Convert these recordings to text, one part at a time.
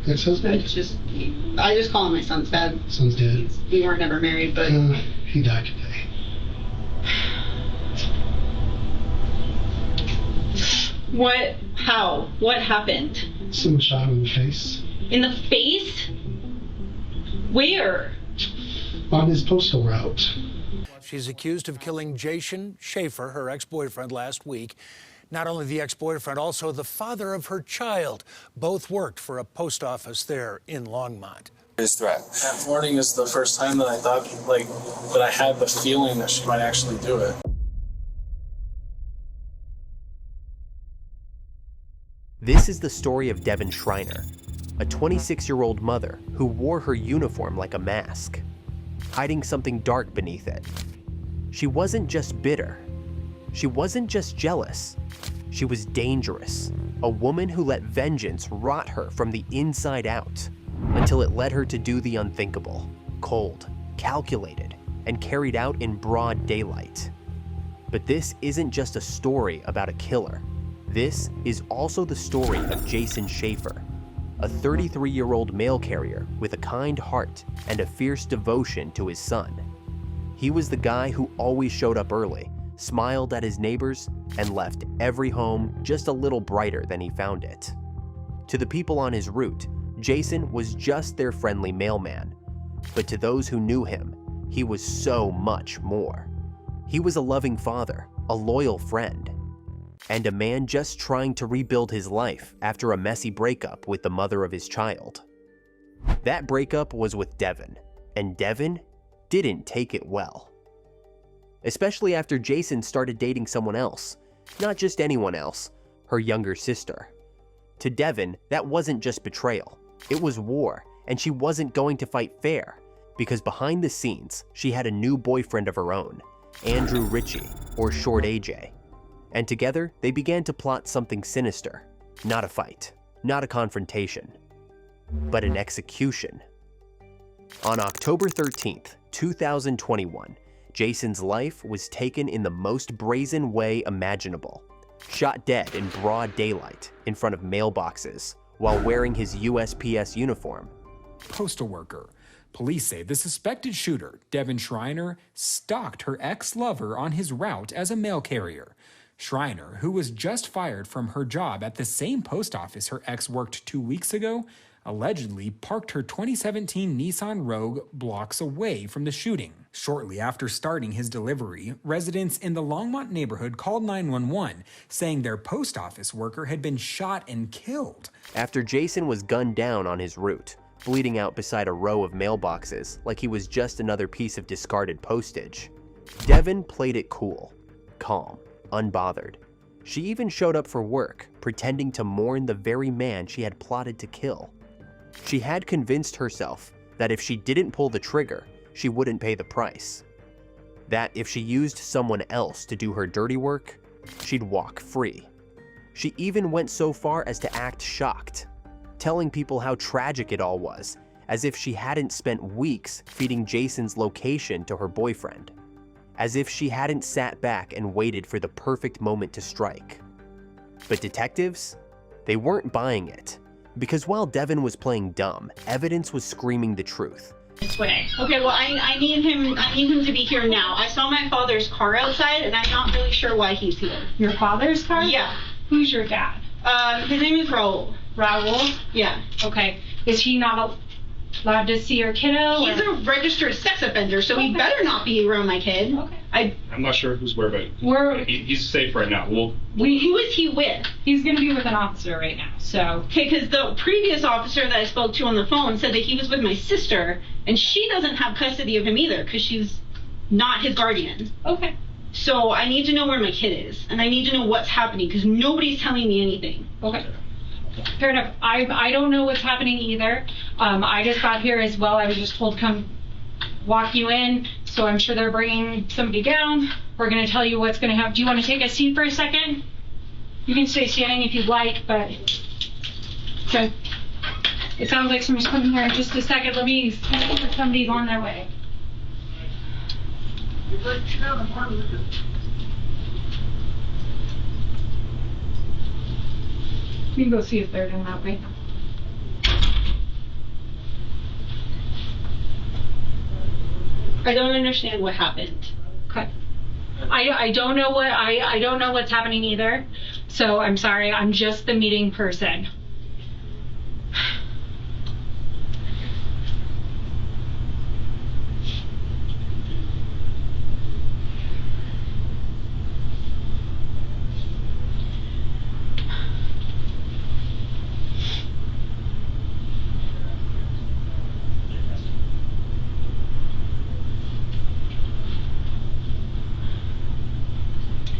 Ex-husband? I just call him my son's dad. Son's dead. We weren't never married, but... He died today. What? How? What happened? Someone shot him in the face. In the face? Where? On his postal route. She's accused of killing Jason Schaefer, her ex-boyfriend, last week. Not only the ex-boyfriend, also the father of her child. Both worked for a post office there in Longmont. His threat. That morning is the first time that I thought, that I had the feeling that she might actually do it. This is the story of Devin Schreiner, a 26-year-old mother who wore her uniform like a mask, hiding something dark beneath it. She wasn't just bitter. She wasn't just jealous. She was dangerous, a woman who let vengeance rot her from the inside out until it led her to do the unthinkable, cold, calculated, and carried out in broad daylight. But this isn't just a story about a killer. This is also the story of Jason Schaefer, a 33-year-old mail carrier with a kind heart and a fierce devotion to his son. He was the guy who always showed up early, smiled at his neighbors, and left every home just a little brighter than he found it. To the people on his route, Jason was just their friendly mailman. But to those who knew him, he was so much more. He was a loving father, a loyal friend, and a man just trying to rebuild his life after a messy breakup with the mother of his child. That breakup was with Devin, and Devin didn't take it well. Especially after Jason started dating someone else, not just anyone else, her younger sister. To Devin, that wasn't just betrayal, it was war, and she wasn't going to fight fair, because behind the scenes, she had a new boyfriend of her own, Andrew Ritchie, or Short AJ. And together, they began to plot something sinister. Not a fight, not a confrontation, but an execution. On October 13th, 2021, Jason's life was taken in the most brazen way imaginable. Shot dead in broad daylight in front of mailboxes while wearing his USPS uniform. Postal worker. Police say the suspected shooter, Devin Schreiner, stalked her ex-lover on his route as a mail carrier. Schreiner, who was just fired from her job at the same post office her ex worked 2 weeks ago, allegedly parked her 2017 Nissan Rogue blocks away from the shooting. Shortly after starting his delivery, residents in the Longmont neighborhood called 911, saying their post office worker had been shot and killed. After Jason was gunned down on his route, bleeding out beside a row of mailboxes like he was just another piece of discarded postage, Devin played it cool, calm, unbothered. She even showed up for work, pretending to mourn the very man she had plotted to kill. She had convinced herself that if she didn't pull the trigger, she wouldn't pay the price. That if she used someone else to do her dirty work, she'd walk free. She even went so far as to act shocked, telling people how tragic it all was, as if she hadn't spent weeks feeding Jason's location to her boyfriend. As if she hadn't sat back and waited for the perfect moment to strike. But detectives? They weren't buying it. Because while Devin was playing dumb, evidence was screaming the truth. This way. Okay, well, I need him to be here now. I saw my father's car outside, and I'm not really sure why he's here. Your father's car? Yeah. Who's your dad? His name is Raul. Raul? Yeah. Okay. Is he not allowed to see your kiddo? He's a registered sex offender, so he better not be around my kid. Okay. I'm not sure who's where, but he's safe right now. Who is he with? He's going to be with an officer right now, so. Okay, because the previous officer that I spoke to on the phone said that he was with my sister, and she doesn't have custody of him either, because she's not his guardian. Okay. So I need to know where my kid is, and I need to know what's happening, because nobody's telling me anything. Okay. Fair enough. I don't know what's happening either. I just got here as well. I was just told to come walk you in, so I'm sure they're bringing somebody down. We're going to tell you what's going to happen. Do you want to take a seat for a second? You can stay standing if you'd like, but... Okay. It sounds like somebody's coming here in just a second. Let me see if somebody's on their way. You can go see if they're doing that way. I don't understand what happened. Okay. I don't know what I don't know what's happening either. So I'm sorry. I'm just the meeting person.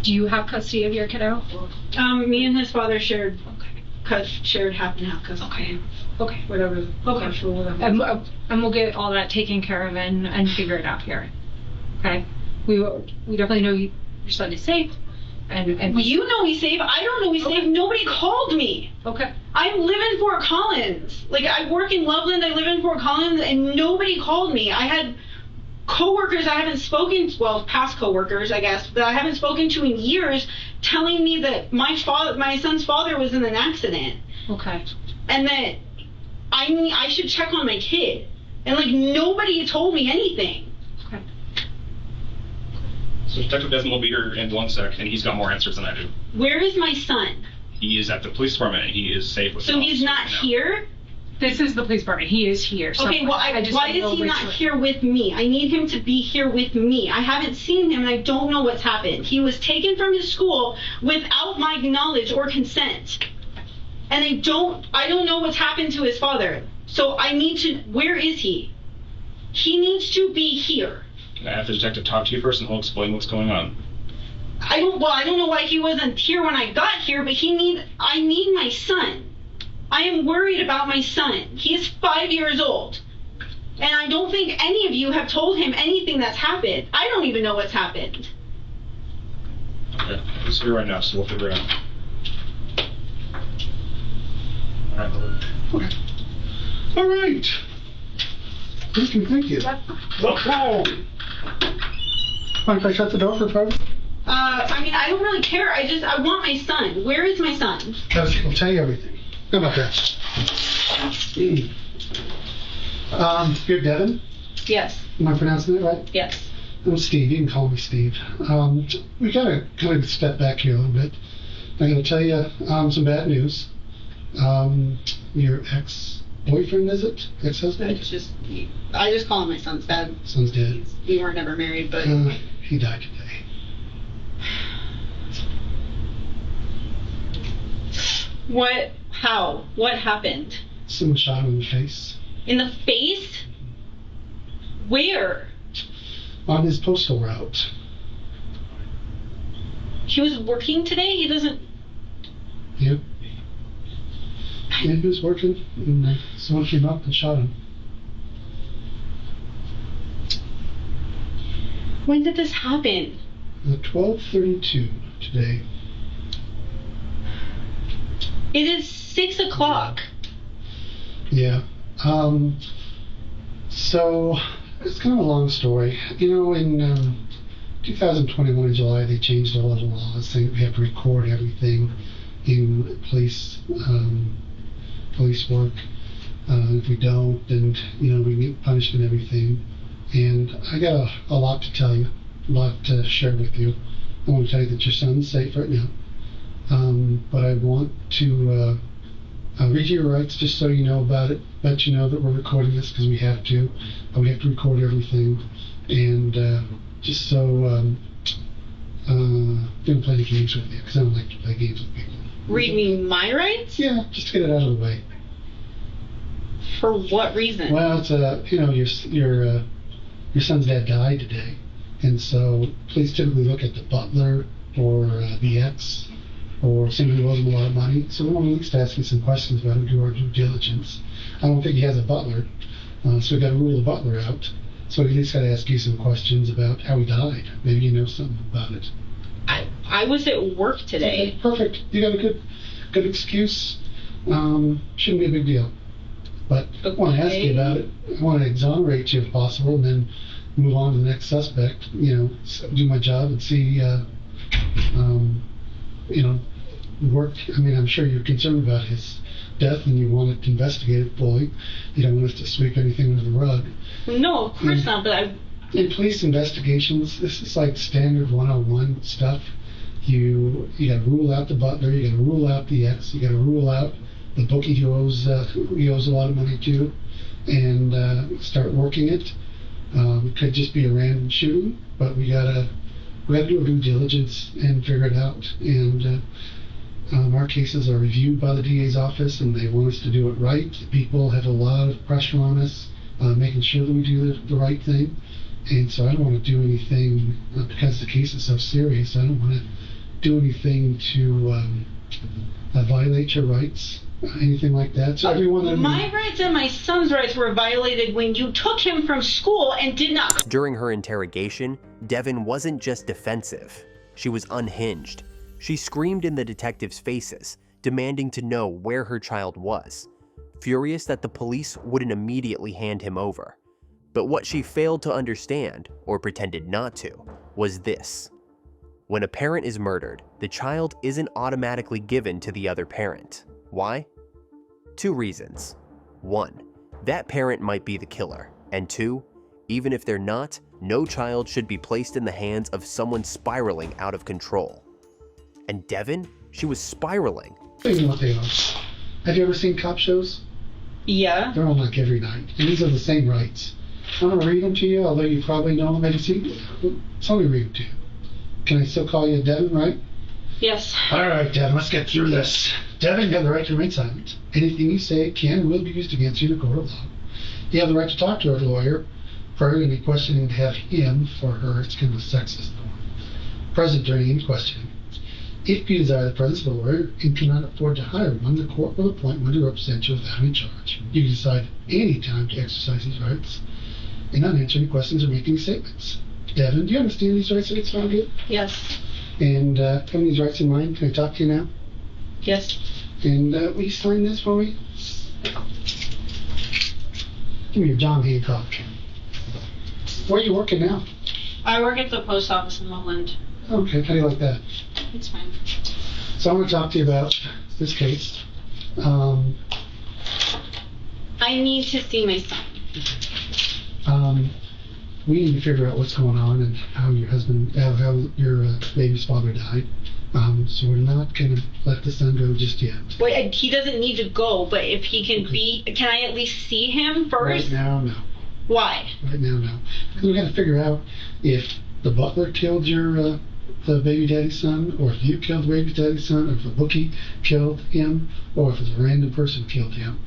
Do you have custody of your kiddo? Me and his father shared half and half custody. Okay. Okay. Whatever. Okay. Whatever. And we'll get all that taken care of and figure it out here. Okay. We definitely know your son is safe. And You know he's safe. I don't know he's safe. Nobody called me. Okay. I live in Fort Collins. Like, I work in Loveland. I live in Fort Collins, and nobody called me. I had coworkers I haven't spoken to, well, past coworkers, I guess, that I haven't spoken to in years, telling me that my son's father was in an accident, Okay. and that I should check on my kid, and like nobody told me anything. Okay. So Detective Desmond will be here in 1 sec, and he's got more answers than I do. Where is my son? He is at the police department, and he is safe with So the he's officers not right now. here? This is the police department. He is here. Okay, well, why is he not here with me? I need him to be here with me. I haven't seen him, and I don't know what's happened. He was taken from his school without my knowledge or consent. And I don't know what's happened to his father. So where is he? He needs to be here. I have the detective talk to you first, and he'll explain what's going on. I don't know why he wasn't here when I got here, but I need my son. I am worried about my son. He is 5 years old. And I don't think any of you have told him anything that's happened. I don't even know what's happened. Okay, he's here right now, so we'll figure it out. All right, Lord. Okay. All right. Thank you. Mind if I shut the door for private? I don't really care. I want my son. Where is my son? I'll tell you everything. How about that? You're Devin? Yes. Am I pronouncing that right? Yes. I'm Steve. You can call me Steve. We gotta kind of step back here a little bit. I'm gonna tell you some bad news. Your ex-boyfriend, is it? Ex-husband? I just call him my son's dad. Son's dead. We weren't ever married, but He died today. what? How? What happened? Someone shot him in the face. In the face? Where? On his postal route. He was working today? He doesn't... Yep. Yeah, he was working, and someone came up and shot him. When did this happen? At 12:32 today. It is 6 o'clock. Yeah. So it's kind of a long story. You know, in 2021 in July, they changed all the laws saying we have to record everything in police work. If we don't, then we get punished and everything. And I got a lot to tell you, a lot to share with you. I want to tell you that your son's safe right now. But I want to read you your rights just so you know about it. Let you know that we're recording this because we have to. We have to record everything. And just so don't play any games with you because I don't like to play games with people. Read me my rights? Yeah, just to get it out of the way. For what reason? Well, it's your son's dad died today, and so police typically look at the butler or the ex or somebody who owes him a lot of money. So we want to at least ask you some questions about him, do our due diligence. I don't think he has a butler, so we got to rule the butler out. So we at least got to ask you some questions about how he died. Maybe you know something about it. I was at work today. Okay, perfect. You got a good excuse. Shouldn't be a big deal. But I want to ask you about it. I want to exonerate you if possible, and then move on to the next suspect. Do my job and see. Work. I mean, I'm sure you're concerned about his death, and you want it investigate it fully. You don't want us to sweep anything under the rug. No, of course not. But In police investigations, this is like standard 101 stuff. You got to rule out the butler, you got to rule out the ex, you got to rule out the bookie who owes a lot of money to, and start working it. It could just be a random shooting, but we gotta do our due diligence and figure it out. And our cases are reviewed by the DA's office, and they want us to do it right. People have a lot of pressure on us, making sure that we do the right thing. And so I don't want to do anything, because the case is so serious, I don't want to do anything to violate your rights, anything like that. So everyone my rights and my son's rights were violated when you took him from school and did not. During her interrogation, Devin wasn't just defensive. She was unhinged. She screamed in the detectives' faces, demanding to know where her child was, furious that the police wouldn't immediately hand him over. But what she failed to understand, or pretended not to, was this. When a parent is murdered, the child isn't automatically given to the other parent. Why? 2 reasons. 1, that parent might be the killer. And 2, even if they're not, no child should be placed in the hands of someone spiraling out of control. And Devin, she was spiraling. You know what they are. Have you ever seen cop shows? Yeah. They're on like every night, and these are the same rights. I'm gonna read them to you, although you probably know them. Maybe see. So let me read them to you. Can I still call you Devin, right? Yes. All right, Devin, let's get through this. Devin, you have the right to remain silent. Anything you say can and will be used against you in a court of law. You have the right to talk to a lawyer for any questioning to have him for her. It's kind of a sexist one. Present during any questioning. If you desire the presence of a lawyer and cannot afford to hire one, the court will appoint one to represent you without any charge. You can decide any time to exercise these rights and not answer any questions or make any statements. Devin, do you understand these rights that it's found good? Yes. And having these rights in mind, can I talk to you now? Yes. And will you sign this for me? Give me your John Hancock. Where are you working now? I work at the post office in Loveland. Okay, how do you like that? It's fine. So I want to talk to you about this case. I need to see my son. We need to figure out what's going on and how your husband, how your baby's father died. So we're not going to let the son go just yet. Wait, he doesn't need to go, but if he can can I at least see him first? Right now, no. Why? Right now, no. Because we got to figure out if the butler killed your the baby daddy's son, or if you killed the baby daddy's son, or if the bookie killed him, or if it's a random person killed him.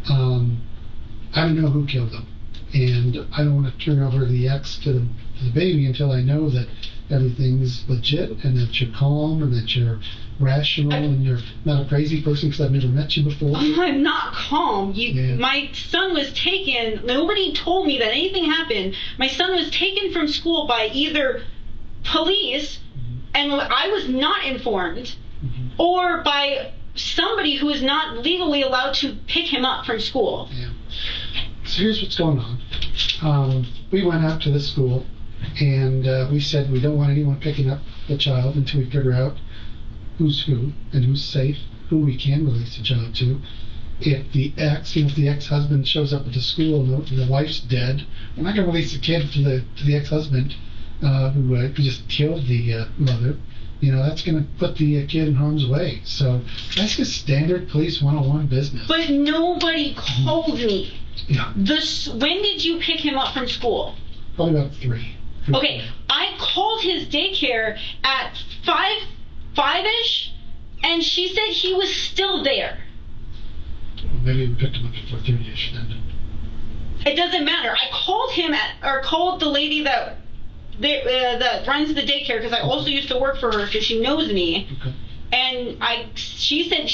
I don't know who killed him, and I don't want to turn over the ex to the baby until I know that everything's legit and that you're calm and that you're rational and you're not a crazy person, because I've never met you before. I'm not calm. My son was taken. Nobody told me that anything happened. My son was taken from school by either police, and I was not informed, or by somebody who is not legally allowed to pick him up from school. Yeah. So here's what's going on. We went out to the school, and we said we don't want anyone picking up the child until we figure out who's who and who's safe, who we can release the child to. If the ex-husband shows up at the school and the wife's dead, we're not going to release the kid to the ex-husband who just killed the mother. That's going to put the kid in harm's way. So that's just standard police 101 business. But nobody called me. Yeah. When did you pick him up from school? Probably about 3. Okay, I called his daycare at 5-ish, and she said he was still there. Well, maybe we picked him up at 4:30ish then. It doesn't matter. I called him called the lady that runs the daycare, because I also used to work for her, because she knows me. Okay. And she said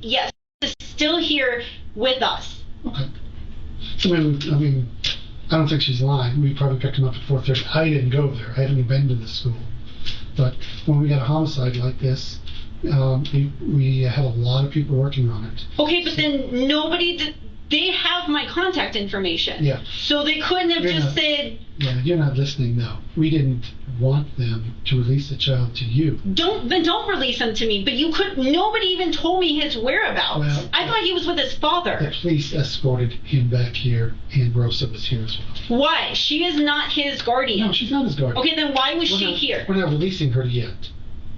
yes, is still here with us. Okay. So I mean, I don't think she's lying. We probably picked him up at 4:30. I didn't go there. I hadn't been to the school. But when we got a homicide like this, we had a lot of people working on it. Okay, but then they have my contact information. Yeah. So they couldn't have said. Yeah, you're not listening, though. We didn't want them to release the child to you. Don't release him to me. But nobody even told me his whereabouts. Well, I thought he was with his The father. police escorted him back here, and Rosa was here as well. Why? She is not his guardian. No, she's not his guardian. Okay, then why was We're she not- here? We're not releasing her yet.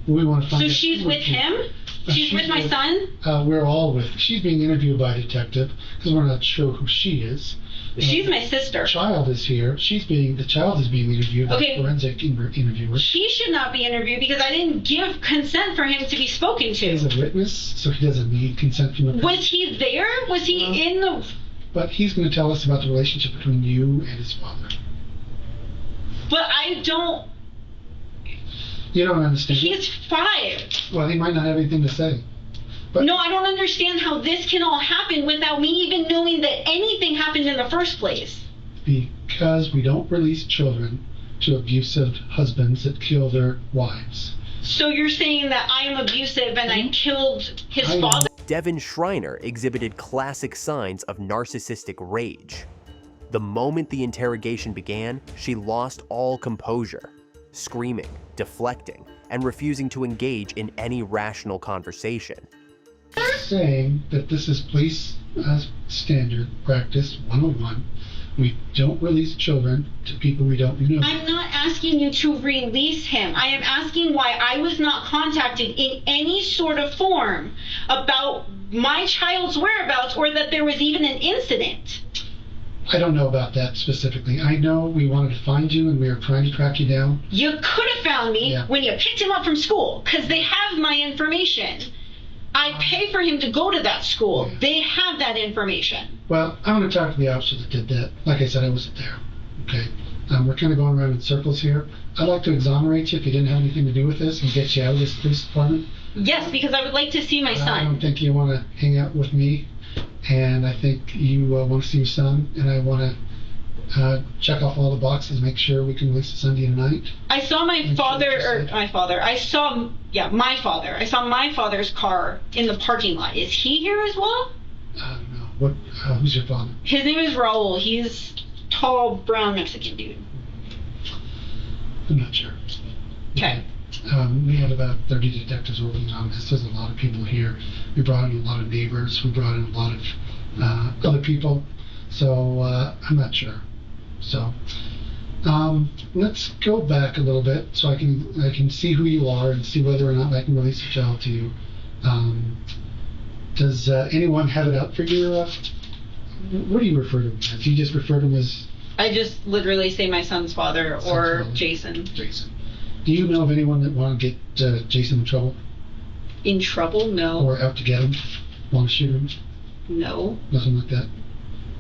We want to find So out she's who with it is. him? She's with my son? We're all with. She's being interviewed by a detective because we're not sure who she is. She's my sister. The child is here. The child is being interviewed by Okay. a forensic interviewer. He should not be interviewed because I didn't give consent for him to be spoken He's to. a witness, so he doesn't need consent from the person. Was he there? Was he in the... But he's going to tell us about the relationship between you and his father. But I don't... You don't understand. He's 5. Well, he might not have anything to say. But No, I don't understand how this can all happen without me even knowing that anything happened in the first place. because we don't release children to abusive husbands that kill their wives. So you're saying that I am abusive and I killed his I know. father? Devin Schreiner exhibited classic signs of narcissistic rage. The moment the interrogation began, she lost all composure, screaming, deflecting, and refusing to engage in any rational conversation. Saying that this is police standard practice 101. We don't release children to people we don't know. I'm not asking you to release him. I am asking why I was not contacted in any sort of form about my child's whereabouts or that there was even an incident. I don't know about that specifically. I know we wanted to find you and we were trying to track you down. You could have found me Yeah. when you picked him up from school because they have my information. I pay for him to go to that school. Yeah. They have that information. Well, I want to talk to the officer that did that. Like I said, I wasn't there. Okay? We're kind of going around in circles here. I'd like to exonerate you if you didn't have anything to do with this and get you out of this police department. Yes, because I would like to see my I don't son. think you want to hang out with me, and I think you want to see your son, and I want to check off all the boxes, make sure we can release the Sunday tonight. I saw my Thank you, father, or Jessica. my father. I saw my father's car in the parking lot. Is he here as well? I don't know. What? Who's your father? His name is Raul. He's tall, brown Mexican dude. I'm not sure. Okay. We had about 30 detectives working on this. There's a lot of people here. We brought in a lot of neighbors. We brought in a lot of other people. So I'm not sure. So let's go back a little bit so I can see who you are and see whether or not I can release a child to you. Does anyone have it up for your? What do you refer to him as? You just refer to him as I just literally say my son's father Son's or father. Jason. Jason. Do you know of anyone that want to get Jason in trouble In trouble? No. or out to get him? Want to shoot him? No. Nothing like that.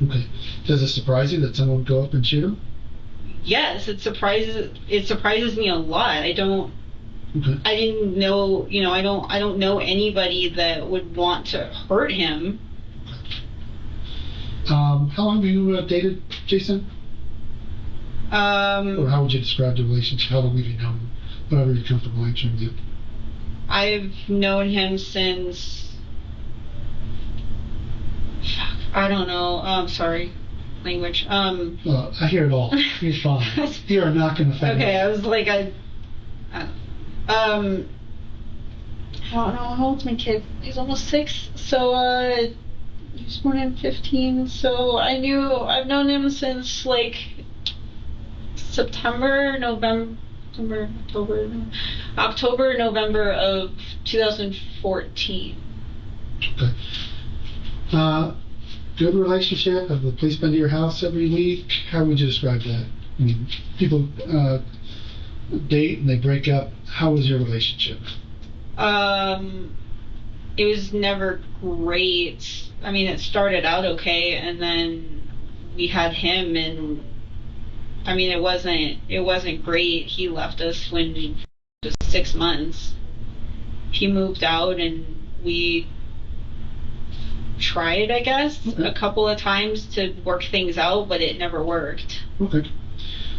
Okay. Does it surprise you that someone would go up and shoot him? Yes, it surprises me a lot. I Okay. didn't know, I don't know anybody that would want to hurt him. How long have you dated Jason? Or how would you describe the relationship? How long have you known him? Whatever you're comfortable answering to. I've known him since, I don't know, sorry, language. Well, I hear it all. You're fine. You are not going to offend Okay, me. I was like, I don't know, how old's my kid? He's almost 6, so, he's born in 15, so I've known him since, like, October, November of 2014. Okay. Good relationship? Have the police been to your house every week? How would you describe that? I mean, people date and they break up. How was your relationship? It was never great. I mean, it started out okay, and then we had him, and I mean, it wasn't great. He left us when it was 6 months. He moved out, and we tried, I guess, Okay. a couple of times to work things out, but it never worked. Okay.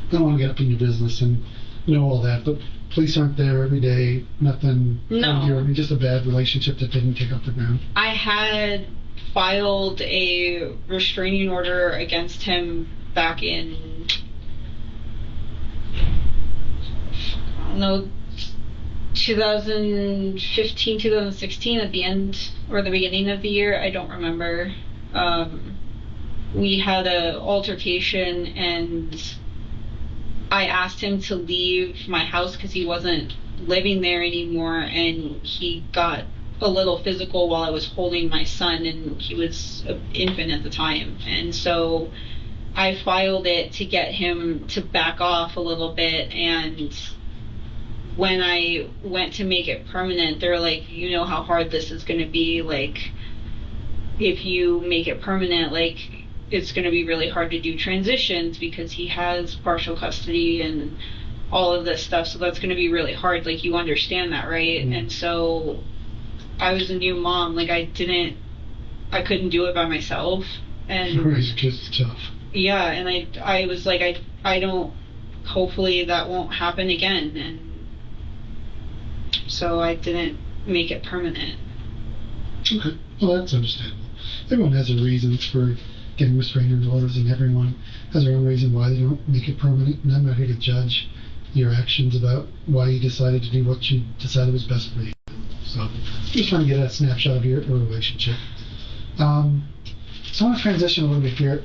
I don't want to get up in your business and know all that, but police aren't there every day. Nothing. No. Just a bad relationship that didn't take off the ground. I had filed a restraining order against him back in don't know, 2015, 2016 at the end or the beginning of the year. I don't remember. We had an altercation and I asked him to leave my house because he wasn't living there anymore, and he got a little physical while I was holding my son, and he was an infant at the time. And so I filed it to get him to back off a little bit, and when I went to make it permanent, they're like, you know how hard this is going to be, like, if you make it permanent, like, it's going to be really hard to do transitions because he has partial custody and all of this stuff, so that's going to be really hard, like, you understand that, right? Mm-hmm. And so I was a new mom, like, I couldn't do it by myself, and raise kids is tough. Yeah, and I was like, I don't, hopefully that won't happen again, and so I didn't make it permanent. Okay, well, that's understandable. Everyone has their reasons for getting restraining orders, and everyone has their own reason why they don't make it permanent, and I'm not here to judge your actions about why you decided to do what you decided was best for you. So, just trying to get a snapshot of your relationship. So I want to transition a little bit here.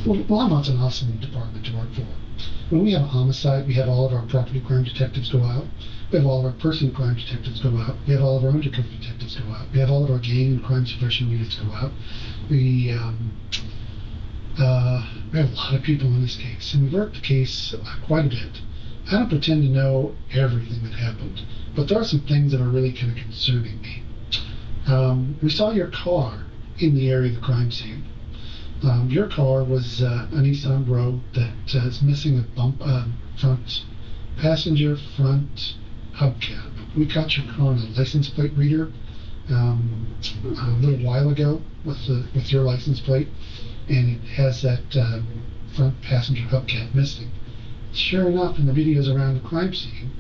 Longmont's an awesome department to work for. When we have a homicide, we have all of our property crime detectives go out. We have all of our person crime detectives go out. We have all of our undercover detectives go out. We have all of our gang and crime suppression units go out. We have a lot of people in this case, and we've worked the case quite a bit. I don't pretend to know everything that happened, but there are some things that are really kind of concerning me. We saw your car in the area of the crime scene. Your car was a Nissan Rogue that is missing a front passenger front hubcap. We caught your car on a license plate reader a little while ago with your license plate, and it has that front passenger hubcap missing. Sure enough, in the videos around the crime scene,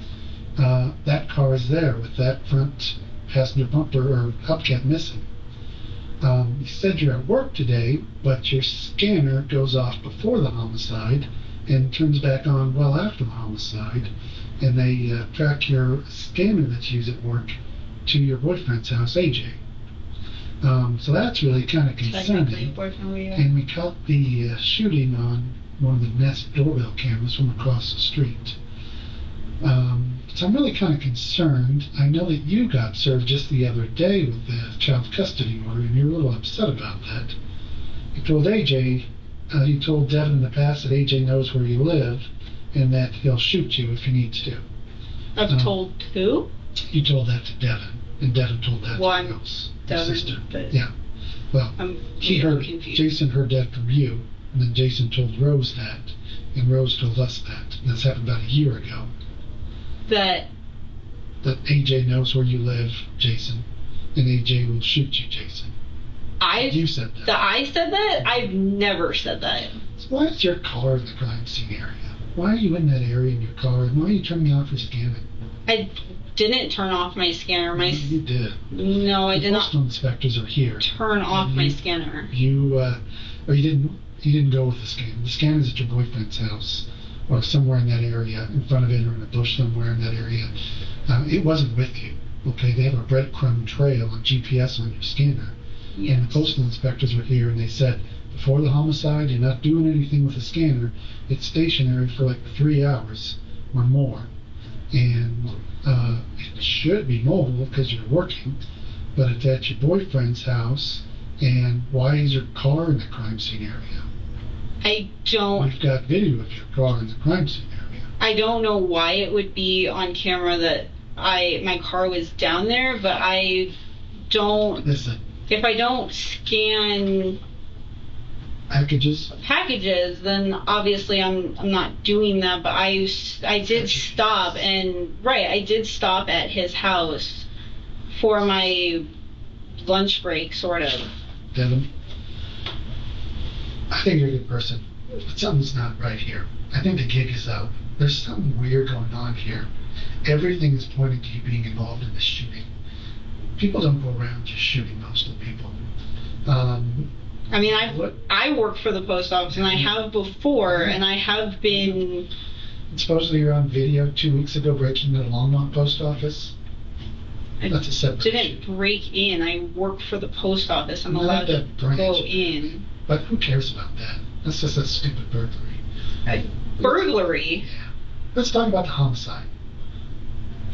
that car is there with that front passenger bumper or hubcap missing. You said you're at work today, but your scanner goes off before the homicide and turns back on well after the homicide, and they track your scanner that's used at work to your boyfriend's house, AJ. So that's really kind of concerning. And we caught the shooting on one of the Nest doorbell cameras from across the street. So I'm really kind of concerned. I know that you got served just the other day with the child custody order, and you're a little upset about that. You told AJ, you told Devin in the past that AJ knows where you live, and that he'll shoot you if he needs to. I've told who? You told that to Devin, and Devin told that to your sister. Yeah. Well, Jason heard that from you, and then Jason told Rose that, and Rose told us that. And this happened about a year ago. That AJ knows where you live, Jason, and AJ will shoot you, Jason. You said that. I said that? I've never said that. So why is your car in the crime scene area? Why are you in that area in your car? And why are you turning off your scanner? I didn't turn off my scanner. You did. No, I did not. Postal inspectors are here. Turn off my scanner. You didn't go with the scanner. The scanner's at your boyfriend's house, or somewhere in that area, in front of it, or in a bush somewhere in that area. It wasn't with you. Okay, they have a breadcrumb trail on GPS on your scanner. Yes. And the postal inspectors were here, and they said, before the homicide, you're not doing anything with the scanner. It's stationary for like 3 hours or more. And it should be mobile because you're working, but it's at your boyfriend's house. And why is your car in the crime scene area? We've got video of your car in the crime scene area. I don't know why it would be on camera that my car was down there, but I don't. Listen. If I don't scan packages, then obviously I'm not doing that. But I did stop I did stop at his house for my lunch break, sort of. Devin, I think you're a good person, but something's not right here. I think the gig is out. There's something weird going on here. Everything is pointing to you being involved in this shooting. People don't go around just shooting most of the people. I mean, I work for the post office, and I have before, and I have been. Supposedly you're on video 2 weeks ago breaking into the Longmont post office. That's a separate Didn't issue. break in. I work for the post office. I'm Not allowed to that branch. go in. But who cares about that? That's just a stupid burglary. Burglary. Let's talk about the homicide.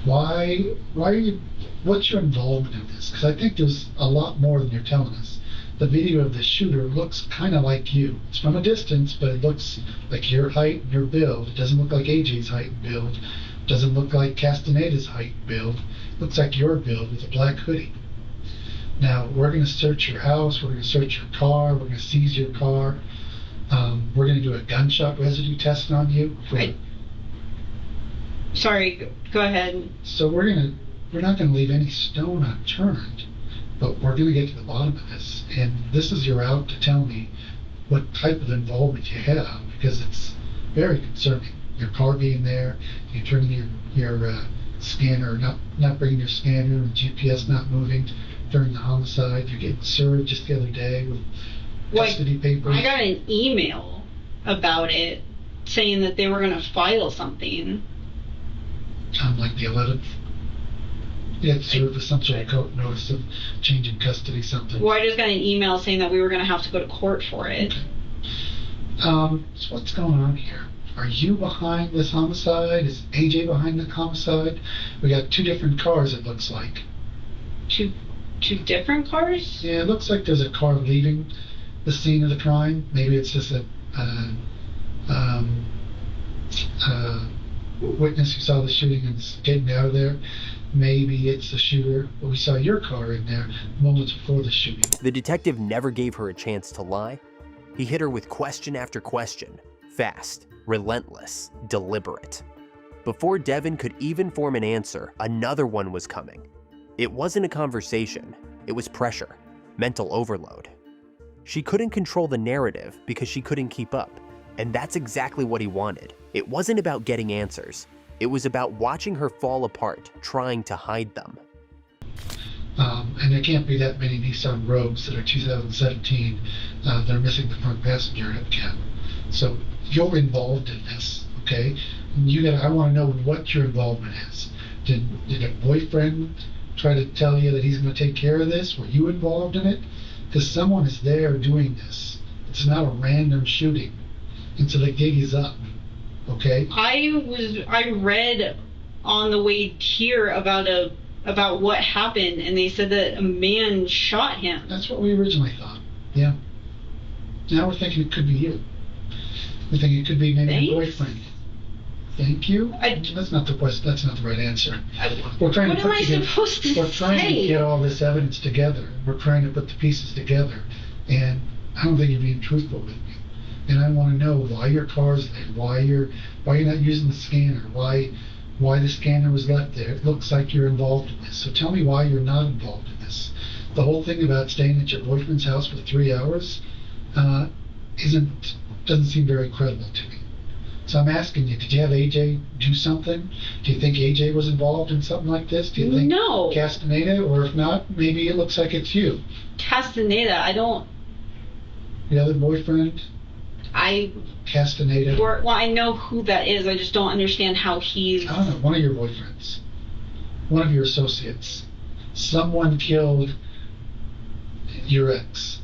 Why are you, what's your involvement in this? Because I think there's a lot more than you're telling us. The video of the shooter looks kind of like you. It's from a distance, but it looks like your height and your build. It doesn't look like AJ's height and build. It doesn't look like Castaneda's height and build. It looks like your build with a black hoodie. Now, we're going to search your house. We're going to search your car. We're going to seize your car. We're going to do a gunshot residue test on you. Sorry, go ahead. So we're not going to leave any stone unturned, but we're going to get to the bottom of this. And this is your out to tell me what type of involvement you have, because it's very concerning. Your car being there, you turning your scanner, not bringing your scanner, and GPS not moving during the homicide. You're getting served just the other day with custody papers. I got an email about it saying that they were going to file something. On like the 11th. You had to serve with some sort of court notice of change in custody, something. Well, I just got an email saying that we were going to have to go to court for it. Okay. So what's going on here? Are you behind this homicide? Is AJ behind the homicide? We got 2 different cars, it looks like. Two different cars? Yeah, it looks like there's a car leaving the scene of the crime. Maybe it's just a witness who saw the shooting and is getting out of there. Maybe it's the shooter. But we saw your car in there moments before the shooting. The detective never gave her a chance to lie. He hit her with question after question, fast, relentless, deliberate. Before Devin could even form an answer, another one was coming. It wasn't a conversation, it was pressure, mental overload. She couldn't control the narrative because she couldn't keep up, and that's exactly what he wanted. It wasn't about getting answers, it was about watching her fall apart, trying to hide them. And there can't be that many Nissan Rogues that are 2017 that are missing the front passenger hubcap. So you're involved in this, okay? I want to know what your involvement is. Did a boyfriend try to tell you that he's going to take care of this? Were you involved in it? Because someone is there doing this. It's not a random shooting. And so the gig is up, okay? I read on the way here about what happened, and they said that a man shot him. That's what we originally thought. Yeah. Now we're thinking it could be you. We're thinking it could be maybe a boyfriend. Thank you. That's not the question. That's not the right answer. We're trying What to am I supposed to We're trying to say? get all this evidence together. We're trying to put the pieces together, and I don't think you're being truthful with me. And I want to know why your car's there, why you're not using the scanner, why the scanner was left there. It looks like you're involved in this. So tell me why you're not involved in this. The whole thing about staying at your boyfriend's house for 3 hours doesn't seem very credible to me. So I'm asking you, did you have AJ do something? Do you think AJ was involved in something like this? Do you think No. Castaneda, or if not, maybe it looks like it's you? Castaneda, I don't. The other boyfriend, Castaneda. Well, I know who that is. I just don't understand how he's. I don't know, one of your boyfriends, one of your associates. Someone killed your ex,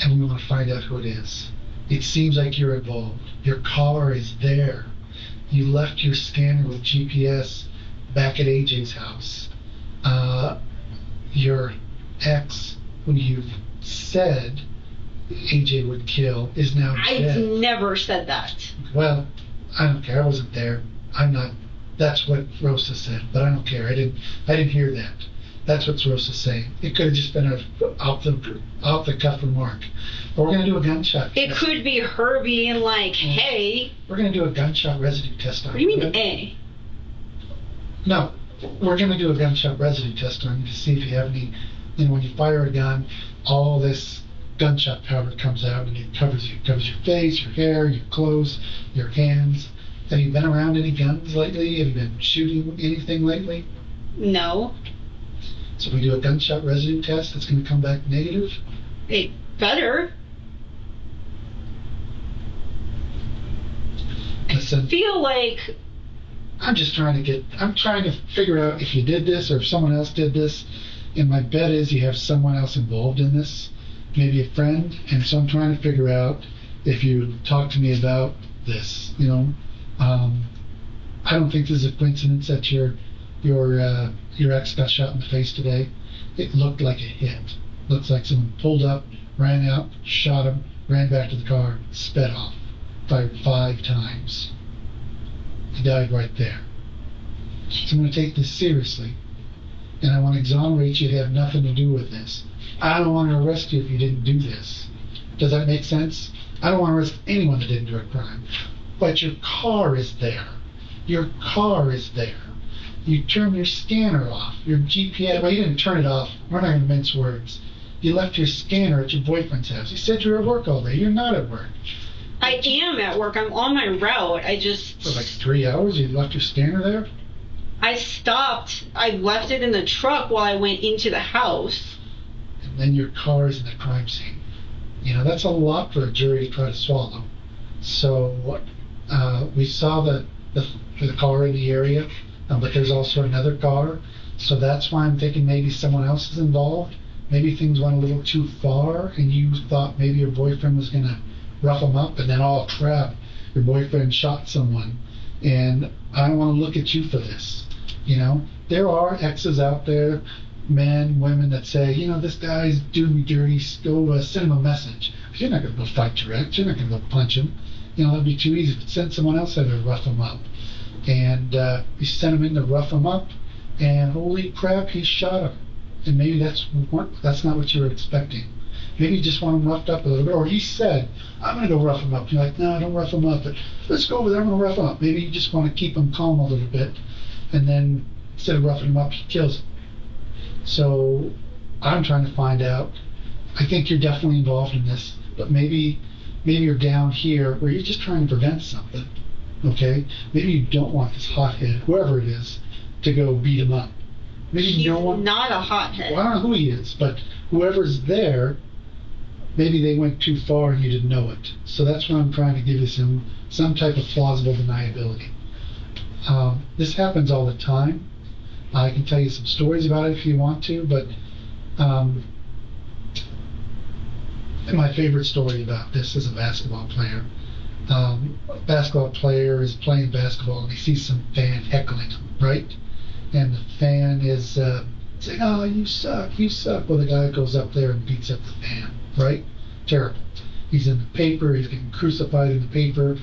and we want to find out who it is. It seems like you're involved. Your car is there. You left your scanner with GPS back at AJ's house. Your ex, who you've said AJ would kill, is now dead. I've never said that. Well, I don't care. I wasn't there. I'm not. That's what Rosa said, but I don't care. I didn't hear that. That's what Rosa's saying. It could have just been a off the cuff remark. But we're gonna do a gunshot. It could be her being like, "Hey." We're gonna do a gunshot residue test on What do you you. mean A? No, we're gonna do a gunshot residue test on you to see if you have any. When you fire a gun, all this gunshot powder comes out and it covers your face, your hair, your clothes, your hands. Have you been around any guns lately? Have you been shooting anything lately? No. So we do a gunshot residue test. It's going to come back negative. It better. Listen, I feel like I'm trying to figure out if you did this or if someone else did this. And my bet is you have someone else involved in this, maybe a friend. And so I'm trying to figure out if you talk to me about this, I don't think this is a coincidence that your ex got shot in the face today. It looked like a hit. Looks like someone pulled up, ran out, shot him, ran back to the car, sped off, fired 5 times. He died right there. So I'm going to take this seriously, and I want to exonerate you to have nothing to do with this. I don't want to arrest you if you didn't do this. Does that make sense? I don't want to arrest anyone that didn't do a crime. But your car is there. Your car is there. You turned your scanner off. Your GPS, well, you didn't turn it off. We're not going to mince words. You left your scanner at your boyfriend's house. You said you were at work all day. You're not at work. I am at work. I'm on my route. For like 3 hours, you left your scanner there? I stopped. I left it in the truck while I went into the house. And then your car is in the crime scene. That's a lot for a jury to try to swallow. So we saw the car in the area, but there's also another car. So that's why I'm thinking maybe someone else is involved. Maybe things went a little too far, and you thought maybe your boyfriend was going to rough him up, and then, oh crap, your boyfriend shot someone. And I don't want to look at you for this. There are exes out there, men, women, that say, this guy's doing me dirty, go send him a message. You're not going to go fight your ex. You're not going to go punch him. That'd be too easy. But send someone else there to rough him up. And you sent him in to rough him up, and holy crap, he shot him. And maybe that's not what you were expecting. Maybe you just want him roughed up a little bit. Or he said, I'm going to go rough him up. You're like, no, don't rough him up. But let's go over there, I'm going to rough him up. Maybe you just want to keep him calm a little bit. And then instead of roughing him up, he kills him. So I'm trying to find out. I think you're definitely involved in this. But maybe you're down here where you're just trying to prevent something. Okay? Maybe you don't want this hothead, whoever it is, to go beat him up. Maybe He's you don't want. not a hothead. Well, I don't know who he is, but whoever's there, maybe they went too far and you didn't know it. So that's why I'm trying to give you some type of plausible deniability. This happens all the time. I can tell you some stories about it if you want to, but my favorite story about this is a basketball player. A basketball player is playing basketball and he sees some fan heckling him, right? And the fan is saying, oh, you suck, you suck. Well, the guy goes up there and beats up the fan, right? Terrible. He's in the paper, he's getting crucified in the paper.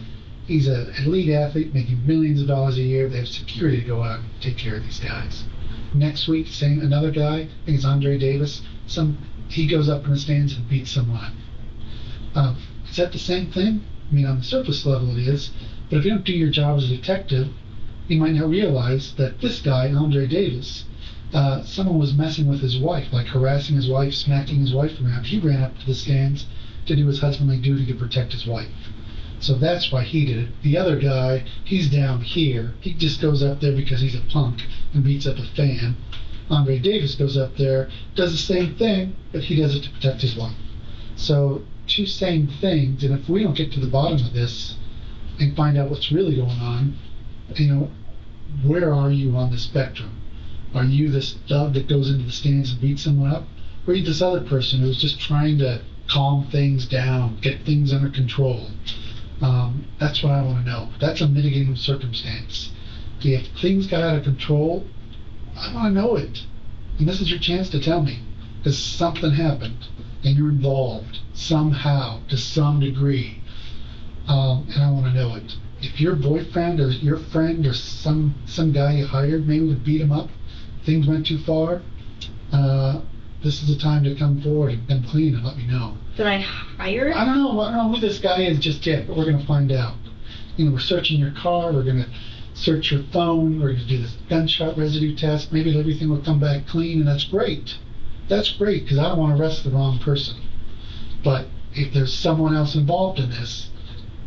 He's an elite athlete making millions of dollars a year. They have security to go out and take care of these guys. Next week, another guy, I think it's Andre Davis, he goes up in the stands and beats someone up. Is that the same thing? I mean, on the surface level it is, but if you don't do your job as a detective, you might not realize that this guy, Andre Davis, someone was messing with his wife, like harassing his wife, smacking his wife around. He ran up to the stands to do his husbandly duty to protect his wife. So that's why he did it. The other guy, he's down here. He just goes up there because he's a punk and beats up a fan. Andre Davis goes up there, does the same thing, but he does it to protect his wife. So two same things, and if we don't get to the bottom of this and find out what's really going on, where are you on the spectrum? Are you this thug that goes into the stands and beats someone up? Or are you this other person who's just trying to calm things down, get things under control? That's what I want to know. That's a mitigating circumstance. If things got out of control, I want to know it. And this is your chance to tell me. Because something happened, and you're involved somehow, to some degree. And I want to know it. If your boyfriend or your friend or some guy you hired maybe to beat him up, things went too far, this is the time to come forward and come clean and let me know. Did I hire? I don't know who this guy is just yet, but we're going to find out. We're searching your car, we're going to search your phone, we're going to do this gunshot residue test, maybe everything will come back clean, and that's great. That's great, because I don't want to arrest the wrong person. But if there's someone else involved in this,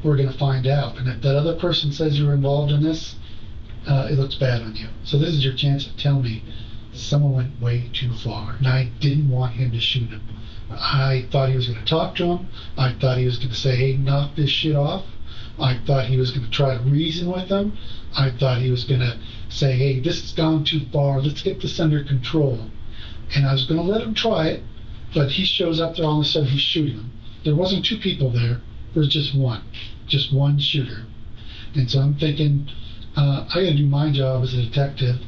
we're going to find out. And if that other person says you're involved in this, it looks bad on you. So this is your chance to tell me someone went way too far, and I didn't want him to shoot him. I thought he was going to talk to him. I thought he was going to say, hey, knock this shit off. I thought he was going to try to reason with him. I thought he was going to say, hey, this has gone too far. Let's get this under control. And I was going to let him try it, but he shows up there all of a sudden, he's shooting him. There wasn't two people there. There was just one shooter. And so I'm thinking, I got to do my job as a detective.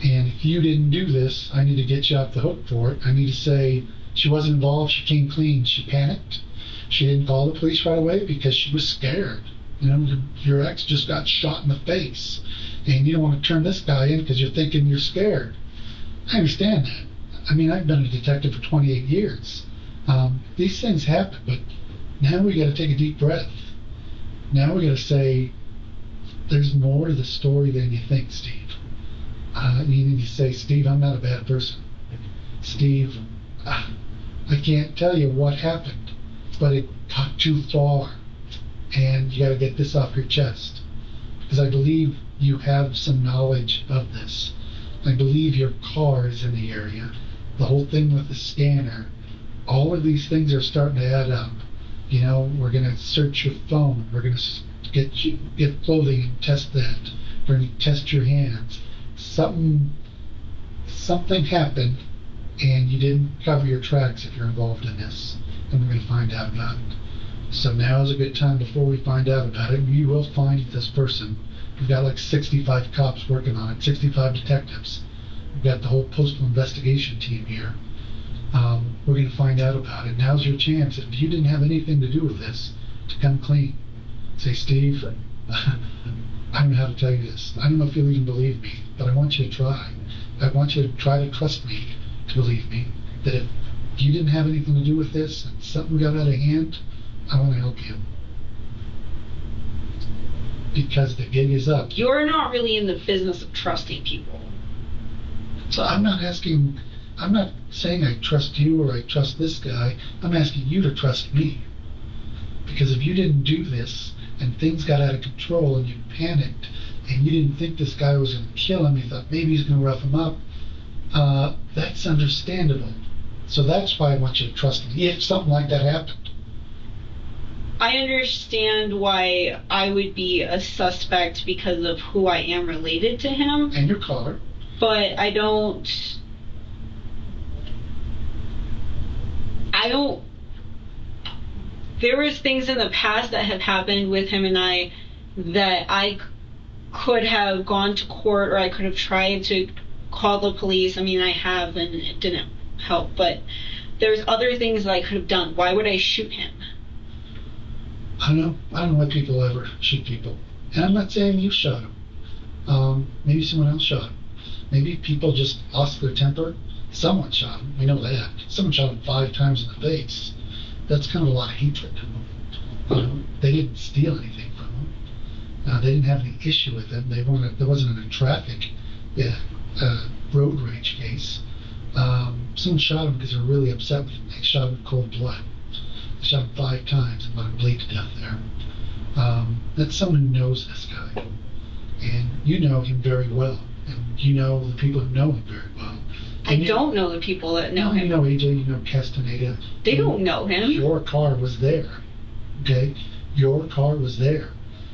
And if you didn't do this, I need to get you off the hook for it. I need to say she wasn't involved. She came clean. She panicked. She didn't call the police right away because she was scared. You know, your ex just got shot in the face, and you don't want to turn this guy in because you're thinking you're scared. I understand that. I mean, I've been a detective for 28 years. These things happen, but now we got to take a deep breath. Now we got to say, there's more to the story than you think, Steve. You need to say, Steve, I'm not a bad person. Steve, I can't tell you what happened, but it got too far, and you got to get this off your chest. Because I believe you have some knowledge of this. I believe your car is in the area. The whole thing with the scanner, all of these things are starting to add up. You know, we're going to search your phone. We're going to get clothing and test that. We're going to test your hands. Something happened, and you didn't cover your tracks if you're involved in this, and we're going to find out about it. So now is a good time before we find out about it. You will find this person. We've got like 65 cops working on it, 65 detectives. We've got the whole postal investigation team here. We're going to find out about it. Now's your chance. If you didn't have anything to do with this, to come clean. Say, Steve, I don't know how to tell you this. I don't know if you'll even believe me, but I want you to try. I want you to try to trust me, to believe me, that if you didn't have anything to do with this and something got out of hand, I want to help you. Because the gig is up. You're not really in the business of trusting people. So I'm not saying I trust you or I trust this guy. I'm asking you to trust me. Because if you didn't do this and things got out of control and you panicked and you didn't think this guy was going to kill him, you thought maybe he's going to rough him up, that's understandable. So that's why I want you to trust me if something like that happened. I understand why I would be a suspect because of who I am related to him. And your car. But I don't. There was things in the past that have happened with him and I that I could have gone to court, or I could have tried to call the police. I mean, I have, and it didn't help. But there's other things that I could have done. Why would I shoot him? I don't know why people ever shoot people. And I'm not saying you shot him. Maybe someone else shot him. Maybe people just lost their temper. Someone shot him. We know that. Someone shot him 5 times in the face. That's kind of a lot of hatred. They didn't steal anything from him. They didn't have any issue with him. There wasn't a traffic road rage case. Someone shot him because they were really upset with him. They shot him with cold blood. They shot him 5 times and let him bleed to death there. That's someone who knows this guy. And you know him very well. And you know the people who know him very well. I don't know the people that know him. You know AJ, you know Castaneda. They don't know him. Your car was there. Okay? Your car was there.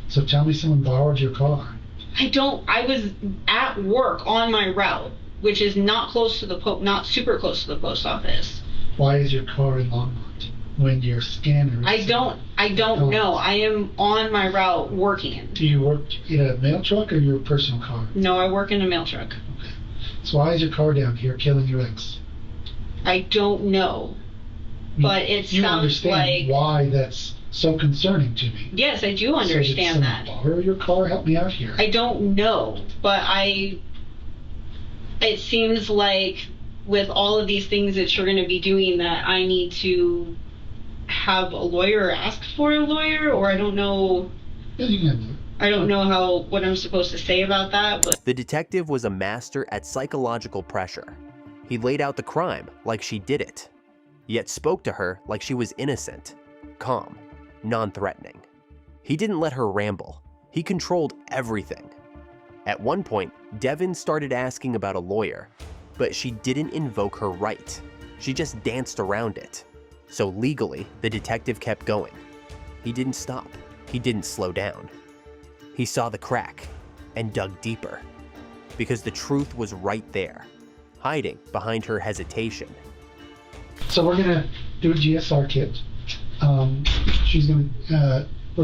So tell me someone borrowed your car. I was at work on my route, which is not super close to the post office. Why is your car in Longmont when your scanner is I don't know. I am on my route working. Do you work in a mail truck or your personal car? No, I work in a mail truck. Okay. So why is your car down here killing your ex? I don't know. But it sounds like... You understand why that's so concerning to me. Yes, I do understand that. Did someone borrow your car? Help me out here. I don't know, but it seems like with all of these things that you're going to be doing that I need to have a lawyer or ask for a lawyer, or I don't know. Yeah, you can have a lawyer. I don't know what I'm supposed to say about that. But the detective was a master at psychological pressure. He laid out the crime like she did it, yet spoke to her like she was innocent, calm, non-threatening. He didn't let her ramble. He controlled everything. At one point, Devin started asking about a lawyer, but she didn't invoke her right. She just danced around it. So legally, the detective kept going. He didn't stop. He didn't slow down. He saw the crack and dug deeper, because the truth was right there, hiding behind her hesitation. So we're gonna do a GSR kit. We're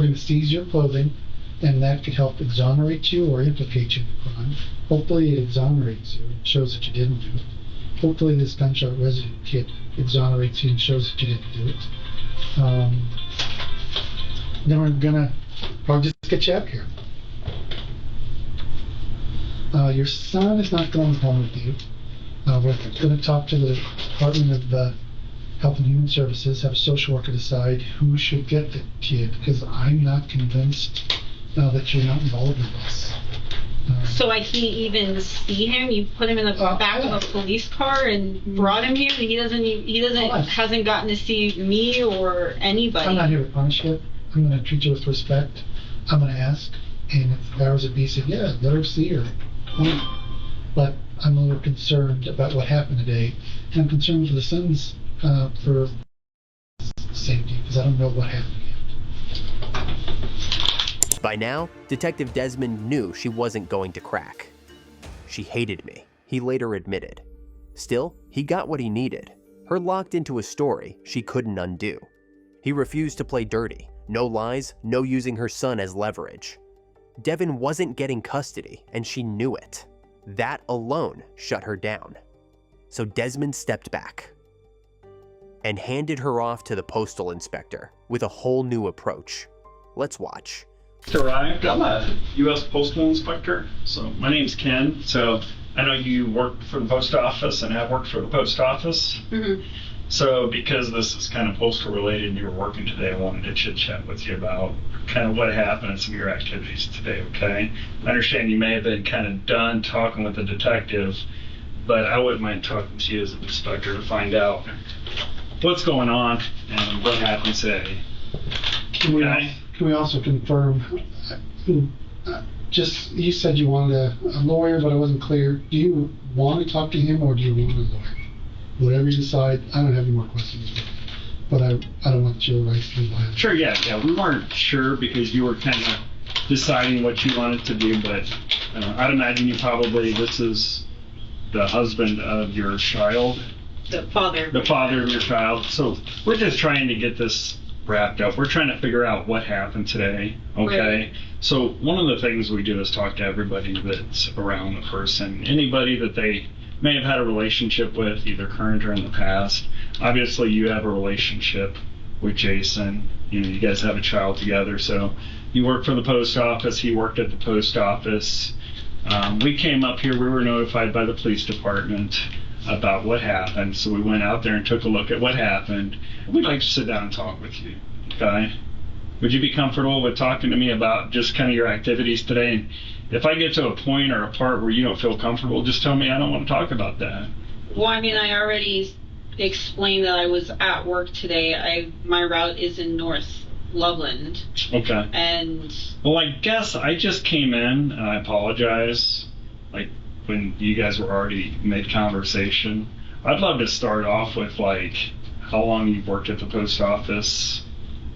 gonna seize your clothing, and that could help exonerate you or implicate you in the crime. Hopefully it exonerates you and shows that you didn't do it. Hopefully this gunshot residue kit exonerates you and shows that you didn't do it. Then we're gonna probably just get you out here. Your son is not going home with you. We're gonna talk to the Department of Health and Human Services, have a social worker decide who should get the kid, because I'm not convinced that you're not involved in this. So I can't even see him? You put him in the back of a police car and brought him here? Hasn't gotten to see me or anybody. I'm not here to punish you. I'm going to treat you with respect. I'm going to ask, and if the powers that be say, yeah, let her see her. But I'm a little concerned about what happened today, and I'm concerned for the son's for safety, because I don't know what happened yet. By now, Detective Desmond knew she wasn't going to crack. She hated me, he later admitted. Still, he got what he needed, her locked into a story she couldn't undo. He refused to play dirty, no lies, no using her son as leverage. Devin wasn't getting custody, and she knew it. That alone shut her down. So Desmond stepped back and handed her off to the postal inspector with a whole new approach. Let's watch. Arrived. I'm a U.S. Postal Inspector, so my name's Ken. So I know you work for the post office and have worked for the post office. Mm-hmm. So because this is kind of postal related and you were working today, I wanted to chit chat with you about kind of what happened and some of your activities today, okay? I understand you may have been kind of done talking with the detective, but I wouldn't mind talking to you as an inspector to find out what's going on and what happened today. Can we also confirm, you said you wanted a lawyer, but I wasn't clear. Do you want to talk to him or do you want a lawyer? Whatever you decide. I don't have any more questions, but I don't want your rights to be violated. Sure, yeah. We weren't sure because you were kind of deciding what you wanted to do, but I'd imagine this is the husband of your child. The father. The father of your child. So we're just trying to get this wrapped up. We're trying to figure out what happened today, okay? Right. So one of the things we do is talk to everybody that's around the person, anybody that they may have had a relationship with, either current or in the past. Obviously, you have a relationship with Jason. You guys have a child together, so you work for the post office. He worked at the post office. We came up here. We were notified by the police department about what happened, so we went out there and took a look at what happened. We'd like to sit down and talk with you, okay? Would you be comfortable with talking to me about just kind of your activities today? And if I get to a point or a part where you don't feel comfortable, just tell me I don't want to talk about that. Well, I mean, I already explained that I was at work today. My route is in North Loveland. Okay. And well, I guess I just came in, and I apologize, like when you guys were already mid conversation. I'd love to start off with like how long you've worked at the post office,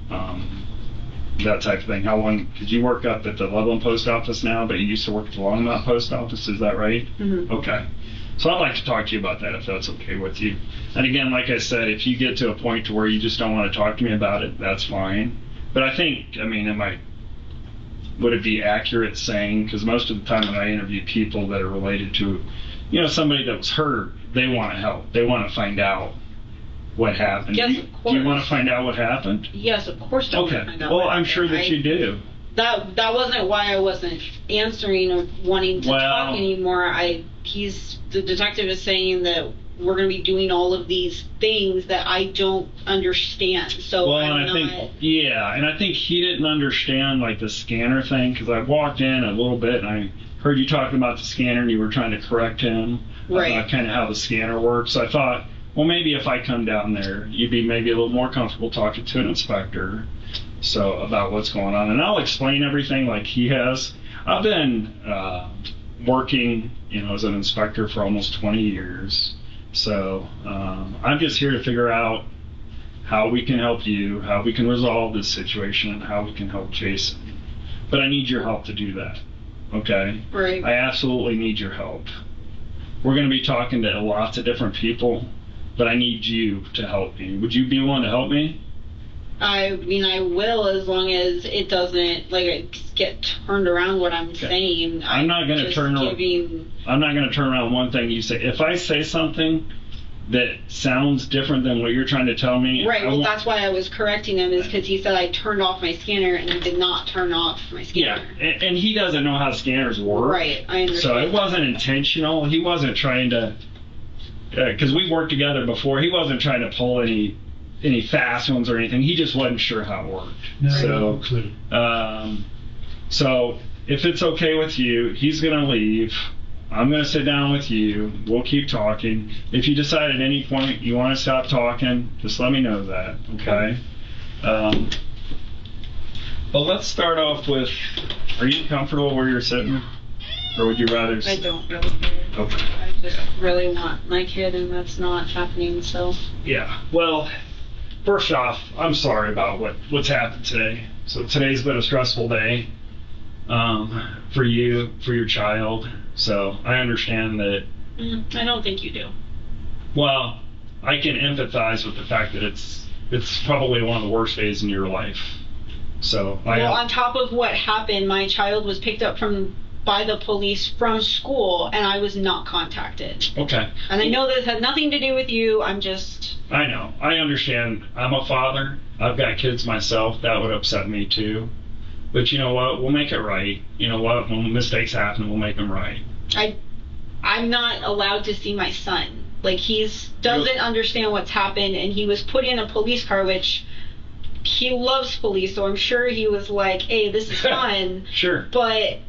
that type of thing. How long did you work up at the Loveland post office now, but you used to work at the Longmont post office, is that right? Mm-hmm. Okay. So I'd like to talk to you about that if that's okay with you. And again, like I said, if you get to a point to where you just don't want to talk to me about it, that's fine. But I think, would it be accurate saying, because most of the time when I interview people that are related to, somebody that was hurt, they want to help. They want to find out what happened. Yes, of course. Do you want to find out what happened? Yes, of course I want to find out. Well, I'm sure that you do. That wasn't why I wasn't answering or wanting to talk anymore. The detective is saying that we're going to be doing all of these things that I don't understand. So I think he didn't understand like the scanner thing, because I walked in a little bit and I heard you talking about the scanner and you were trying to correct him about kind of how the scanner works. So I thought, well, maybe if I come down there, you'd be maybe a little more comfortable talking to an inspector. So about what's going on, and I'll explain everything like he has. I've been working, as an inspector for almost 20 years. So I'm just here to figure out how we can help you, how we can resolve this situation, and how we can help Jason. But I need your help to do that, okay? Right. I absolutely need your help. We're going to be talking to lots of different people, but I need you to help me. Would you be willing to help me? I mean, I will, as long as it doesn't get turned around what I'm saying. I'm not going to turn around one thing you say. If I say something that sounds different than what you're trying to tell me. Right, well, that's why I was correcting him, is because he said I turned off my scanner and I did not turn off my scanner. Yeah, and he doesn't know how scanners work. Right, I understand. So it wasn't intentional. He wasn't trying to, because we worked together before, he wasn't trying to pull any fast ones or anything. He just wasn't sure how it worked. No clue. So if it's okay with you, he's going to leave. I'm going to sit down with you. We'll keep talking. If you decide at any point you want to stop talking, just let me know that, okay? But let's start off with, are you comfortable where you're sitting? Or would you rather... I don't really care. Okay. I just really want my kid, and that's not happening, so... Yeah, well, first off, I'm sorry about what's happened today. So today's been a stressful day for you, for your child. So I understand that. I don't think you do. Well, I can empathize with the fact that it's probably one of the worst days in your life. So on top of what happened, my child was picked up by the police from school, and I was not contacted. Okay. And I know this had nothing to do with you. I know. I understand. I'm a father. I've got kids myself. That would upset me too. But you know what? We'll make it right. You know what? When mistakes happen, we'll make them right. I'm not allowed to see my son. Like, doesn't understand what's happened, and he was put in a police car, which he loves police, so I'm sure he was like, hey, this is fun. Sure. But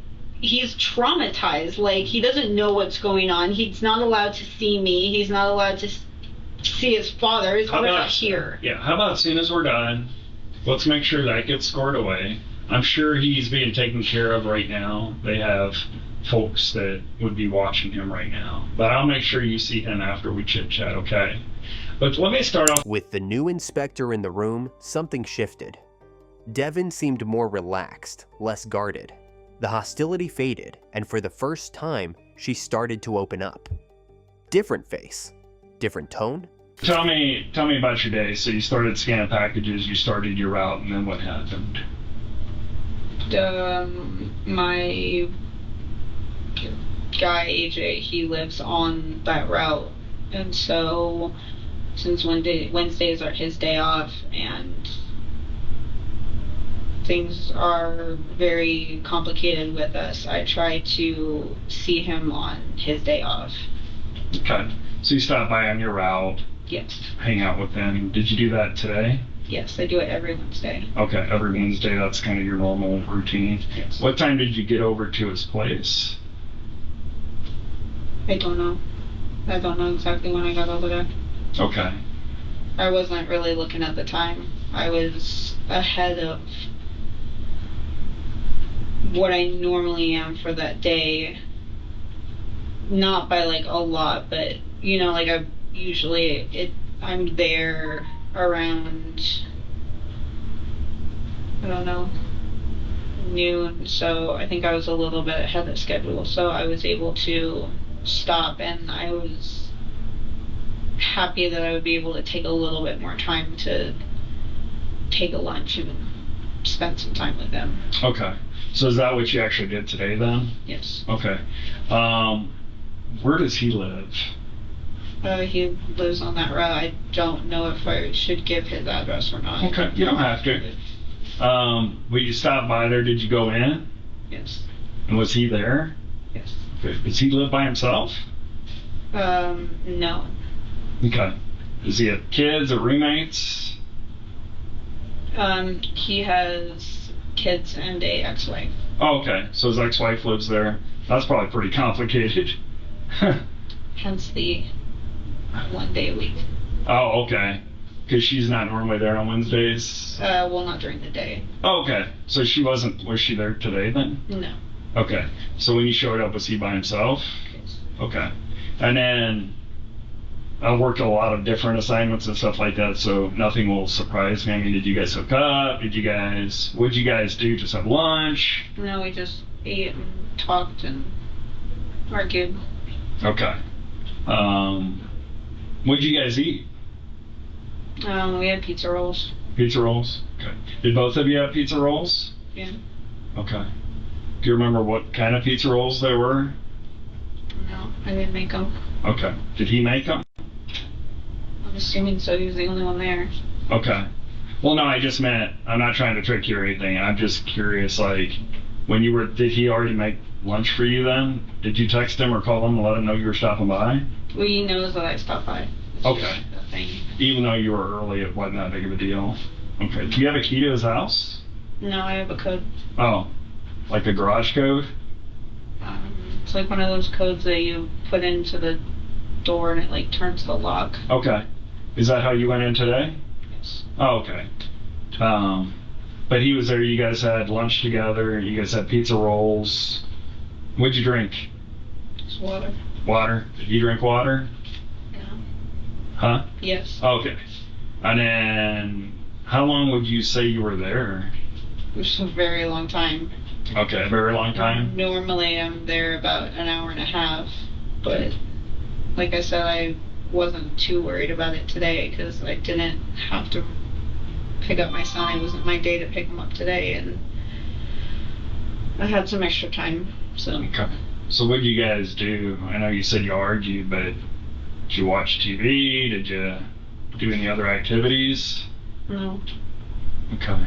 he's traumatized. Like, he doesn't know what's going on. He's not allowed to see me. He's not allowed to see his father. His father's not here. Yeah, how about as soon as we're done, let's make sure that gets scored away. I'm sure he's being taken care of right now. They have folks that would be watching him right now. But I'll make sure you see him after we chit-chat, okay? But let me start off. With the new inspector in the room, something shifted. Devin seemed more relaxed, less guarded. The hostility faded, and for the first time, she started to open up. Different face, different tone. Tell me about your day. So you started scanning packages, you started your route, and then what happened? My guy AJ, he lives on that route, and so since Wednesdays are his day off, and things are very complicated with us, I try to see him on his day off. Okay, so you stopped by on your route. Yes. Hang out with him. Did you do that today? Yes, I do it every Wednesday. Okay, every Wednesday, that's kind of your normal routine. Yes. What time did you get over to his place? I don't know. I don't know exactly when I got over there. Okay. I wasn't really looking at the time. I was ahead of what I normally am for that day. Not by like a lot, but you know, like I'm there around, I don't know, noon, so I think I was a little bit ahead of schedule, so I was able to stop, and I was happy that I would be able to take a little bit more time to take a lunch and spend some time with them. Okay, so is that what you actually did today then? Yes. Okay. Where does he live? He lives on that road. I don't know if I should give his address or not. Okay, you don't have to. When you stopped by there, did you go in? Yes. And was he there? Yes. Okay. Does he live by himself? No. Okay. Does he have kids or roommates? He has kids and a ex-wife. Oh, okay. So his ex-wife lives there. That's probably pretty complicated. Hence the 1 day a week. Oh, okay. Because she's not normally there on Wednesdays? Well, not during the day. Oh, okay. So was she there today then? No. Okay. So when you showed up, was he by himself? Yes. Okay. And then, I've worked a lot of different assignments and stuff like that, so nothing will surprise me. I mean, did you guys hook up? What'd you guys do? Just have lunch? No, we just ate and talked and argued. Okay. What'd you guys eat? We had pizza rolls. Pizza rolls? Okay. Did both of you have pizza rolls? Yeah. Okay. Do you remember what kind of pizza rolls they were? No, I didn't make them. Okay. Did he make them? I'm assuming so. He was the only one there. Okay. Well, no, I just meant, I'm not trying to trick you or anything. I'm just curious, like, did he already make lunch for you then? Did you text him or call him and let him know you were stopping by? Well, he knows that I stopped by. It's Okay. just a thing. Even though you were early, it wasn't that big of a deal. Okay. Do you have a key to his house? No, I have a code. Oh, like a garage code? It's like one of those codes that you put into the door and it like turns the lock. Okay. Is that how you went in today? Yes. Oh, okay. But he was there, you guys had lunch together, you guys had pizza rolls. What'd you drink? It's water. Water? Did you drink water? Yeah. Huh? Yes. Okay. And then, how long would you say you were there? Which is a very long time. Okay, a very long time? Normally I'm there about an hour and a half, but like I said, I wasn't too worried about it today because I didn't have to pick up my son. It wasn't my day to pick him up today, and I had some extra time, so. Okay. So what did you guys do? I know you said you argued, but did you watch TV? Did you do any other activities? No. Okay.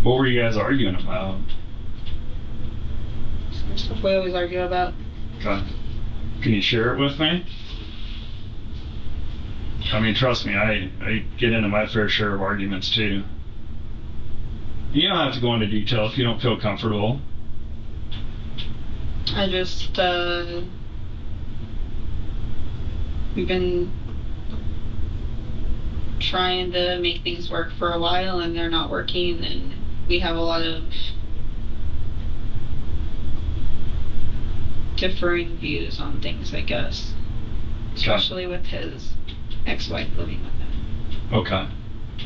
What were you guys arguing about? Some stuff we always argue about. Okay. Can you share it with me? I mean, trust me, I get into my fair share of arguments too. You don't have to go into detail if you don't feel comfortable. I just, we've been trying to make things work for a while and they're not working, and we have a lot of differing views on things, I guess. Especially with his ex-wife living with him. Okay.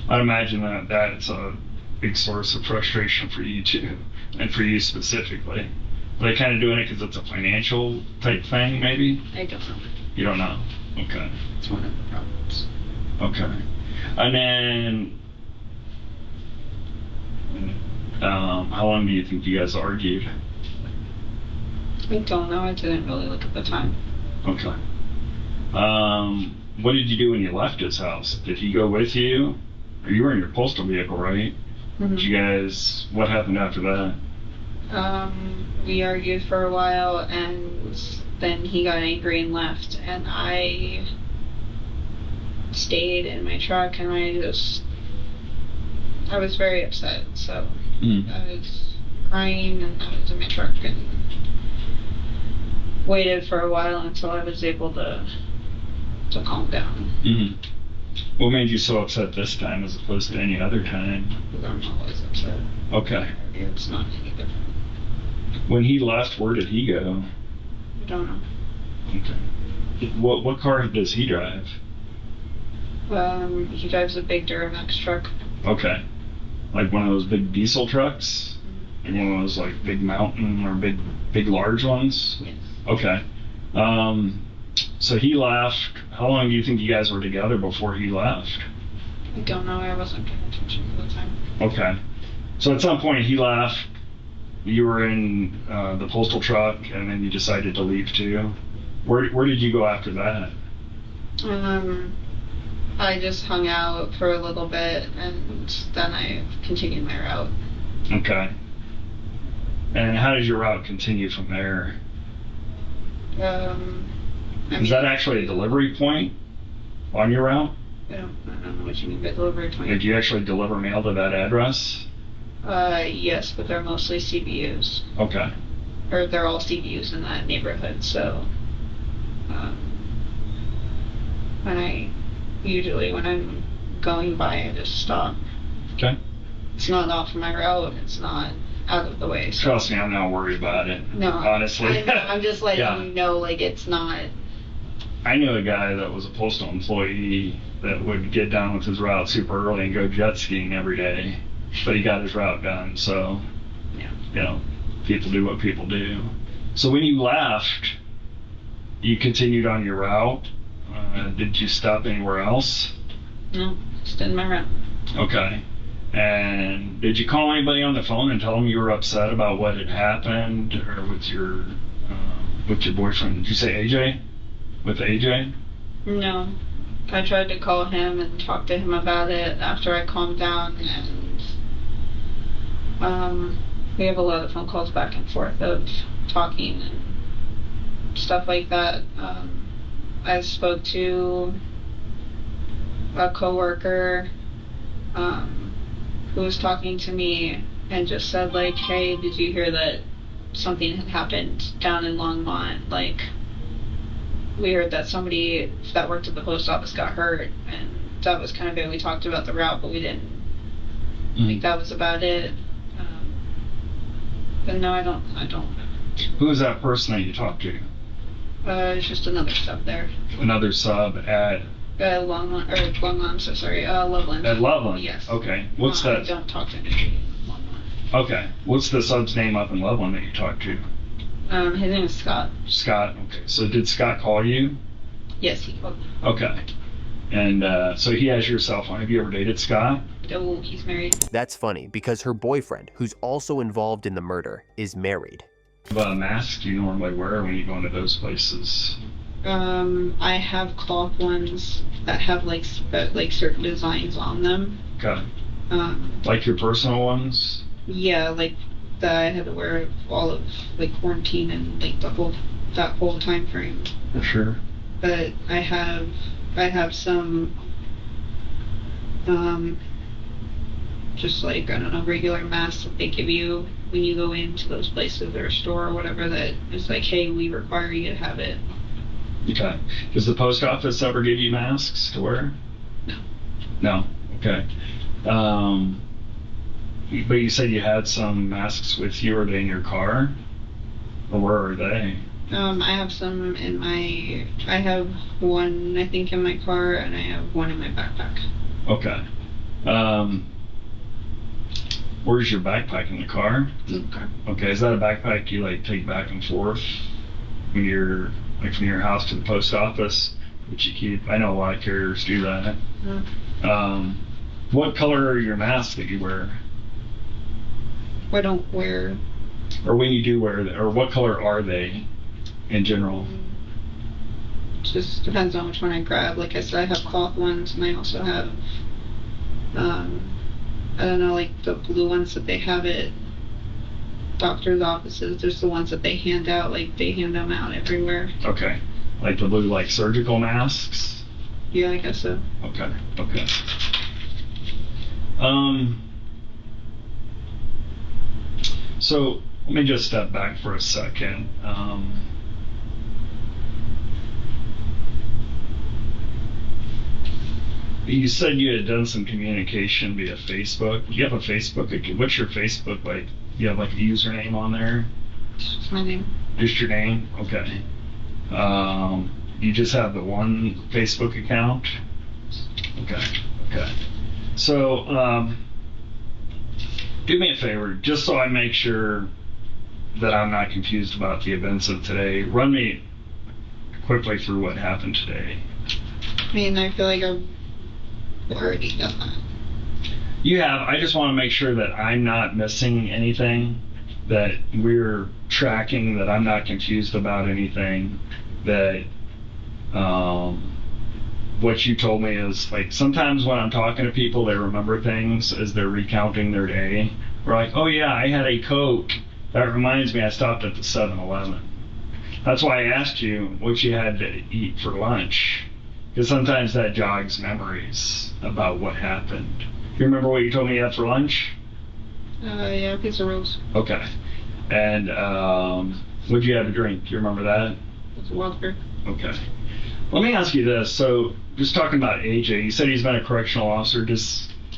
I'd imagine that that's a big source of frustration for you too, and for you specifically. Are they kind of doing it because it's a financial type thing, maybe? I don't know. You don't know? Okay. It's one of the problems. Okay. And then, how long do you think you guys argued? I don't know. I didn't really look at the time. Okay. What did you do when you left his house? Did he go with you? Or you were in your postal vehicle, right? Mm-hmm. Did you guys, what happened after that? We argued for a while, and then he got angry and left, and I stayed in my truck, and I was very upset, so I was crying, and I was in my truck, and waited for a while until I was able to calm down. Mm-hmm. What made you so upset this time as opposed to any other time? Because I'm always upset. Okay. It's not any different. When he left, where did he go? I don't know. Okay. What car does he drive? He drives a big Duramax truck. Okay. Like one of those big diesel trucks? Like one of those like big mountain or big large ones? Yes. Okay. So he left. How long do you think you guys were together before he left? I don't know. I wasn't paying attention at the time. Okay. So at some point he left. You were in the postal truck, and then you decided to leave too. Where did you go after that? I just hung out for a little bit, and then I continued my route. Okay. And how did your route continue from there? Is that actually a delivery point on your route? I don't know what you mean by delivery point. Did you actually deliver mail to that address? Yes, but they're mostly CBUs. Okay. Or they're all CBUs in that neighborhood, so when I'm going by, I just stop. Okay. It's not off my route, it's not out of the way. So. Trust me, I'm not worried about it. No, honestly. I'm just letting Yeah. you know, like, it's not I knew a guy that was a postal employee that would get down with his route super early and go jet skiing every day, but he got his route done. So, you know, people do what people do. So when you left, you continued on your route. Did you stop anywhere else? No, just in my route. Okay. And did you call anybody on the phone and tell them you were upset about what had happened, or with your boyfriend? Did you say AJ? With AJ? No. I tried to call him and talk to him about it after I calmed down, and we have a lot of phone calls back and forth of talking and stuff like that. I spoke to a coworker who was talking to me and just said, like, hey, did you hear that something had happened down in Longmont? Like, we heard that somebody that worked at the post office got hurt, and that was kind of it. We talked about the route, but we didn't. Like, that was about it. But no, I don't. Who was that person that you talked to? It's just another sub there. Another sub at Loveland. At Loveland? Yes. Okay. What's that? I don't talk to anybody in Loveland. Okay. What's the sub's name up in Loveland that you talked to? His name is Scott. Scott. Okay. So did Scott call you? Yes, he called me. Okay. And so he has your cell phone. Have you ever dated Scott? Oh, he's married. That's funny because her boyfriend, who's also involved in the murder, is married. What mask do you normally wear when you go into those places? I have cloth ones that have like certain designs on them. Okay. Like your personal ones? Yeah, like that I had to wear all of like quarantine and like that whole time frame. For sure. But I have some just like, I don't know, regular masks that they give you when you go into those places or a store or whatever, that is like, hey, we require you to have it. Okay. Does the post office ever give you masks to wear? No. No. Okay. But you said you had some masks with you. Are they in your car? Or where are they? I have some I have one, I think, in my car, and I have one in my backpack. Okay. Where's your backpack? In the car? Okay. Okay. Is that a backpack you like take back and forth when you're like from your house to the post office, which you keep? I know a lot of carriers do that. What color are your masks that you wear? I don't wear. Or when you do wear them, or what color are they in general? Just depends on which one I grab. Like I said, I have cloth ones, and I also have I don't know, like the blue ones that they have at doctor's offices. There's the ones that they hand out, like they hand them out everywhere. Okay. Like the blue, like surgical masks? Yeah, I guess so. Okay. So let me just step back for a second. You said you had done some communication via Facebook. You have a Facebook? What's your Facebook like? You have like a username on there? Just my name. Just your name? Okay. You just have the one Facebook account? Okay. So, do me a favor, just so I make sure that I'm not confused about the events of today. Run me quickly through what happened today. I mean, I feel like I've already done that. You have. I just want to make sure that I'm not missing anything, that we're tracking, that I'm not confused about anything, that what you told me is, like, sometimes when I'm talking to people, they remember things as they're recounting their day. We're like, oh yeah, I had a Coke. That reminds me, I stopped at the 7-Eleven. That's why I asked you what you had to eat for lunch, because sometimes that jogs memories about what happened. You remember what you told me you had for lunch? Yeah, pizza rolls. Okay. And what did you have to drink? Do you remember that? It's a Wildberry. Okay. Let me ask you this. So, just talking about AJ, you said he's been a correctional officer,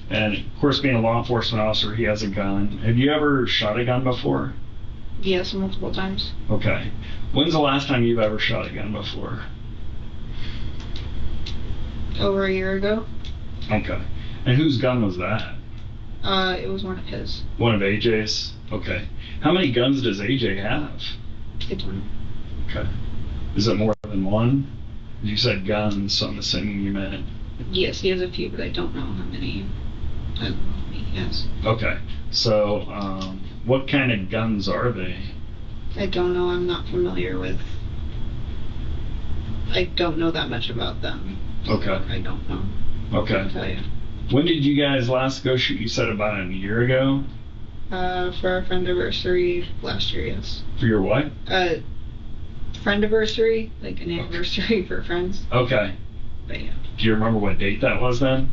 and of course, being a law enforcement officer, he has a gun. Have you ever shot a gun before? Yes, multiple times. Okay. When's the last time you've ever shot a gun before? Over a year ago. Okay. And whose gun was that? It was one of his. One of AJ's? Okay. How many guns does AJ have? I don't know. Okay. Is it more than one? You said guns, so I'm assuming you meant. Yes, he has a few, but I don't know how many. I don't know how many he has. Okay. So, what kind of guns are they? I don't know. I'm not familiar with. I don't know that much about them. Okay. I don't know. Okay. I'll tell you. When did you guys last go shoot? You said about a year ago? For our friend anniversary last year, yes. For your what? Friend anniversary, like an anniversary for friends. Okay. But yeah. Do you remember what date that was then?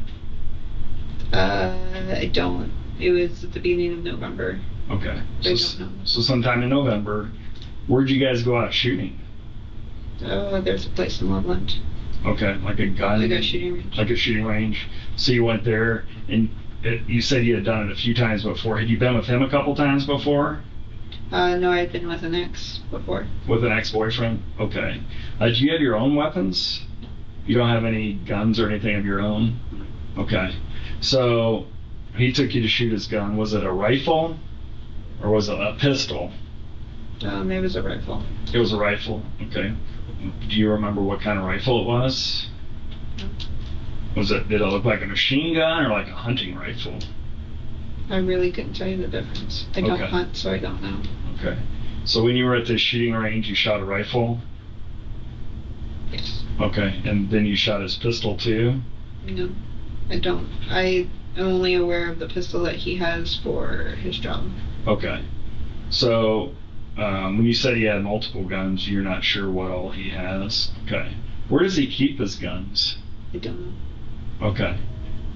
I don't. It was at the beginning of November. Okay. I don't know. So sometime in November, where'd you guys go out shooting? There's a place in Loveland. Okay, like a gun? Like a shooting range. Like a shooting range. So you went there, and you said you had done it a few times before. Had you been with him a couple times before? No, I had been with an ex before. With an ex-boyfriend? Okay. Do you have your own weapons? You don't have any guns or anything of your own? Okay. So he took you to shoot his gun. Was it a rifle or was it a pistol? It was a rifle. It was a rifle. Okay. Do you remember what kind of rifle it was? Did it look like a machine gun or like a hunting rifle? I really couldn't tell you the difference. I don't Okay. hunt, so I don't know. Okay. So when you were at the shooting range, you shot a rifle? Yes. Okay. And then you shot his pistol too? No, I don't. I am only aware of the pistol that he has for his job. Okay. So when you said he had multiple guns, you're not sure what all he has? Okay. Where does he keep his guns? I don't know. Okay.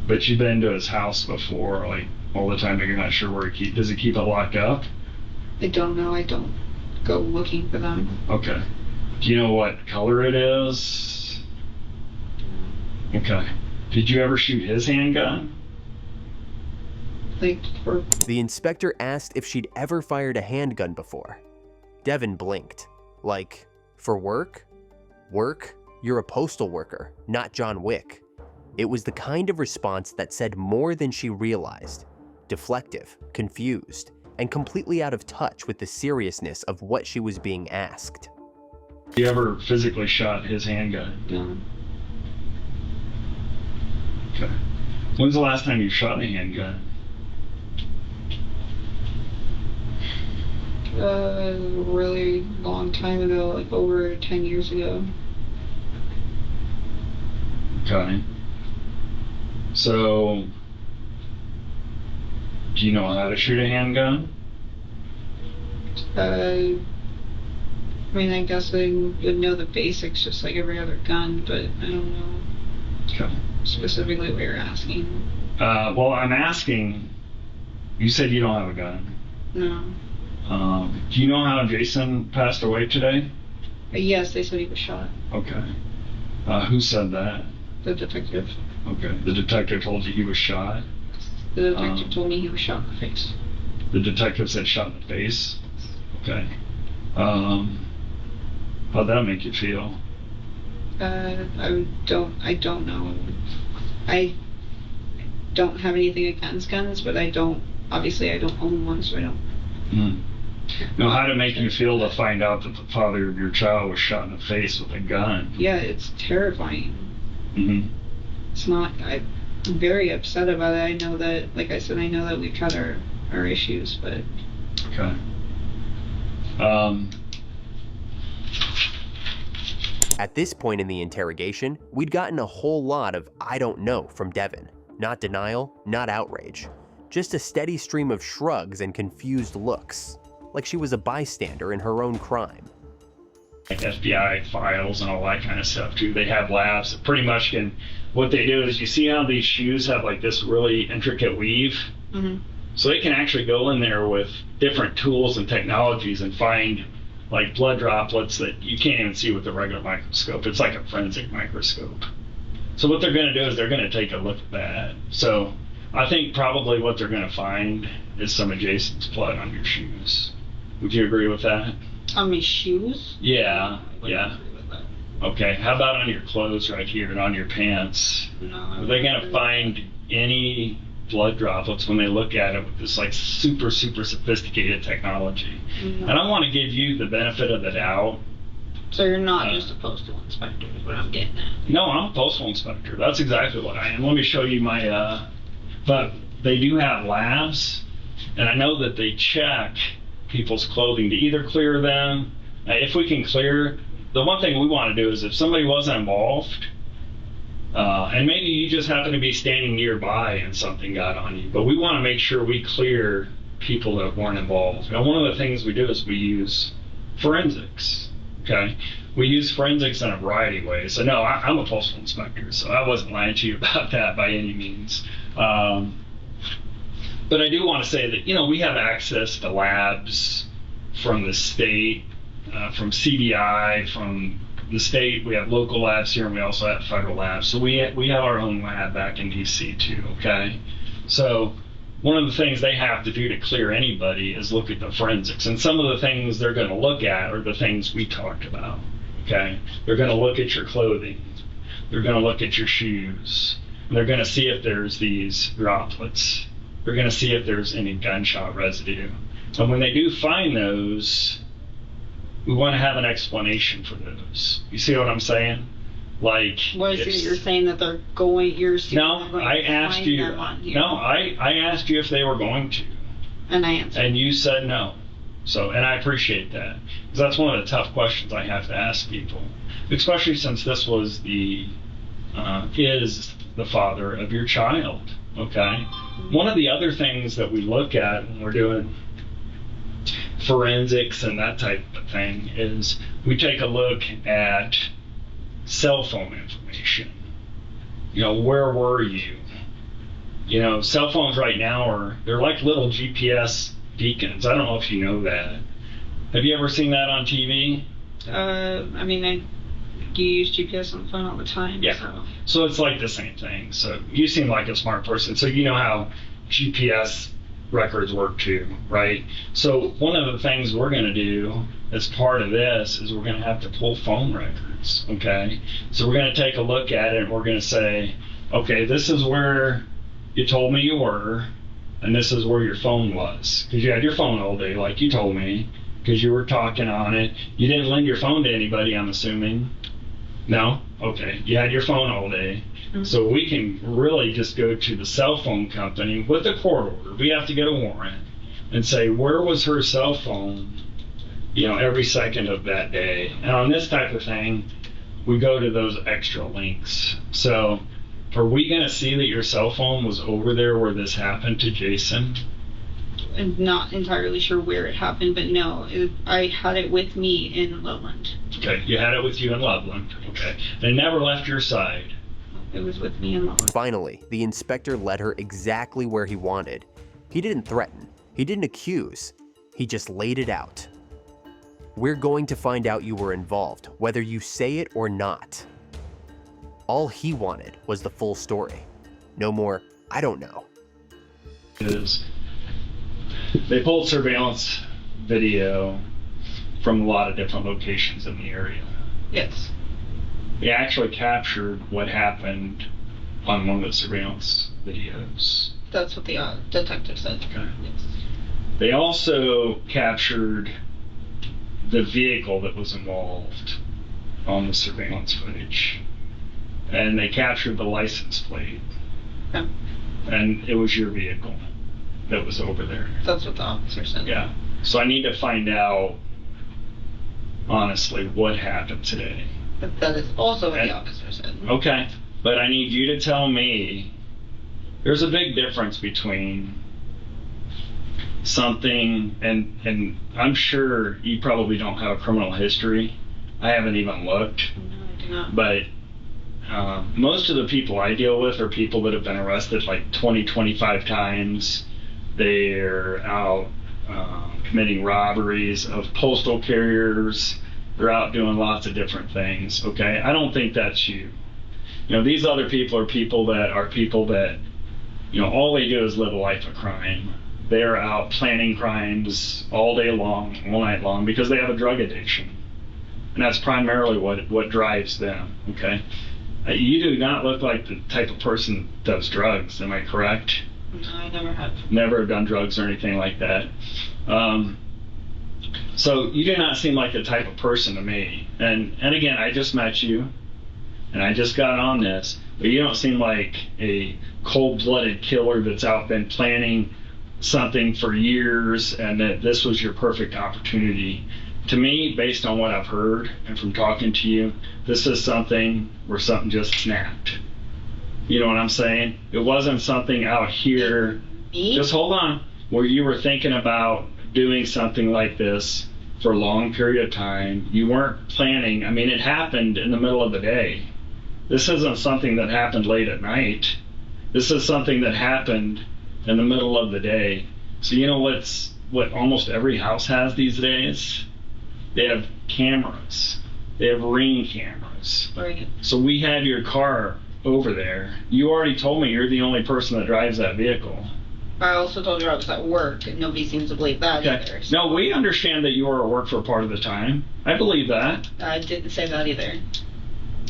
But you've been to his house before, like all the time, but you're not sure where does he keep it locked up? I don't know. I don't go looking for them. Okay. Do you know what color it is? Okay. Did you ever shoot his handgun? Like for. The inspector asked if she'd ever fired a handgun before. Devin blinked. Like, for work? Work? You're a postal worker, not John Wick. It was the kind of response that said more than she realized. Deflective, confused, and completely out of touch with the seriousness of what she was being asked. You ever physically shot his handgun? No. Okay. When's the last time you shot a handgun? Really long time ago, like over 10 years ago. Okay. So, do you know how to shoot a handgun? I mean, I guess I would know the basics just like every other gun, but I don't know Okay. specifically what you're asking. Well, I'm asking, you said you don't have a gun. No. Do you know how Jason passed away today? Yes, they said he was shot. Okay. Who said that? The detective. Okay. The detective told you he was shot? The detective told me he was shot in the face. The detective said shot in the face? Okay. How'd that make you feel? I don't know. I don't have anything against guns, but obviously I don't own one, so I don't. Mm. Now, how'd it make you feel to find out that the father of your child was shot in the face with a gun? Yeah, it's terrifying. Mm-hmm. It's not, I'm very upset about it. I know that, like I said, I know that we've had our issues, but. Okay. At this point in the interrogation, we'd gotten a whole lot of I don't know from Devin. Not denial, not outrage. Just a steady stream of shrugs and confused looks, like she was a bystander in her own crime. Like FBI files and all that kind of stuff too. They have labs that pretty much what they do is, you see how these shoes have like this really intricate weave? Mm-hmm. So they can actually go in there with different tools and technologies and find like blood droplets that you can't even see with the regular microscope. It's like a forensic microscope. So what they're going to do is they're going to take a look at that. So I think probably what they're going to find is some of Jason's blood on your shoes. Would you agree with that? On my shoes? Yeah, I wouldn't yeah. agree with that. Okay, how about on your clothes right here and on your pants? No, Are they gonna find any blood droplets when they look at it with this like super sophisticated technology? No. And I want to give you the benefit of the doubt. So you're not just a postal inspector, is what I'm getting at. No, I'm a postal inspector. That's exactly what I am. Let me show you my, but they do have labs, and I know that they check people's clothing to either clear them. If we can clear, the one thing we want to do is if somebody wasn't involved, and maybe you just happen to be standing nearby and something got on you, but we want to make sure we clear people that weren't involved. Now, one of the things we do is we use forensics. Okay, we use forensics in a variety of ways. So no, I'm a postal inspector, so I wasn't lying to you about that by any means. But I do want to say that, you know, we have access to labs from the state, from CBI, from the state. We have local labs here, and we also have federal labs. So we have our own lab back in DC too. Okay, so one of the things they have to do to clear anybody is look at the forensics. And some of the things they're going to look at are the things we talked about. Okay, they're going to look at your clothing. They're going to look at your shoes. And they're going to see if there's these droplets. They're going to see if there's any gunshot residue. And when they do find those, we want to have an explanation for those. You see what I'm saying? Like, What is it you're saying that they're going? No, I asked you. No, I asked you if they were going to, and I answered. and you said no. So, and I appreciate that, because that's one of the tough questions I have to ask people, especially since this was is the father of your child. Okay. One of the other things that we look at when we're doing forensics and that type of thing is we take a look at cell phone information. You know, where were you? You know, cell phones right now they're like little GPS beacons. I don't know if you know that. Have you ever seen that on TV? I mean, you use GPS on the phone all the time. Yeah. So it's like the same thing. So you seem like a smart person. So you know how GPS records work too, right? So one of the things we're going to do as part of this is we're going to have to pull phone records, okay? So we're going to take a look at it and we're going to say, okay, this is where you told me you were, and this is where your phone was. Because you had your phone all day, like you told me, because you were talking on it. You didn't lend your phone to anybody, I'm assuming. No? Okay. You had your phone all day. Mm-hmm. So we can really just go to the cell phone company with a court order. We have to get a warrant and say, where was her cell phone, you know, every second of that day? And on this type of thing, we go to those extra links. So are we going to see that your cell phone was over there where this happened to Jason? I'm not entirely sure where it happened, but no, I had it with me in Loveland. Okay, you had it with you in Loveland. Okay. They never left your side. It was with me in Loveland. Finally, the inspector led her exactly where he wanted. He didn't threaten. He didn't accuse. He just laid it out. We're going to find out you were involved, whether you say it or not. All he wanted was the full story. No more, I don't know. They pulled surveillance video from a lot of different locations in the area. Yes. They actually captured what happened on one of the surveillance videos. That's what the detective said. Okay. Yes. They also captured the vehicle that was involved on the surveillance footage. And they captured the license plate. Okay. And it was your vehicle that was over there. That's what the officer said. Yeah. So I need to find out, honestly, what happened today. But that is also what the officer said. Okay. But I need you to tell me, there's a big difference between something, and I'm sure you probably don't have a criminal history. I haven't even looked. No, I do not. But most of the people I deal with are people that have been arrested like 20, 25 times. They're out committing robberies of postal carriers. They're out doing lots of different things, okay? I don't think that's you. You know, these other people are people that, you know, all they do is live a life of crime. They're out planning crimes all day long, all night long, because they have a drug addiction. and that's primarily what drives them. Okay, you do not look like the type of person that does drugs. Am I correct? No, I never have. Never done drugs or anything like that. So you do not seem like the type of person to me. And again, I just met you, and I just got on this, but you don't seem like a cold-blooded killer that's out been planning something for years, and that this was your perfect opportunity. To me, based on what I've heard and from talking to you, this is something where something just snapped. You know what I'm saying? It wasn't something out here. Just hold on. Where you were thinking about doing something like this for a long period of time. You weren't planning. I mean, it happened in the middle of the day. This isn't something that happened late at night. This is something that happened in the middle of the day. So you know what almost every house has these days? They have cameras. They have Ring cameras. Right. So we had your car over there. You already told me you're the only person that drives that vehicle. I also told you I was at work, and nobody seems to believe that either. So. No, we understand that you were at work for part of the time. I believe that. I didn't say that either.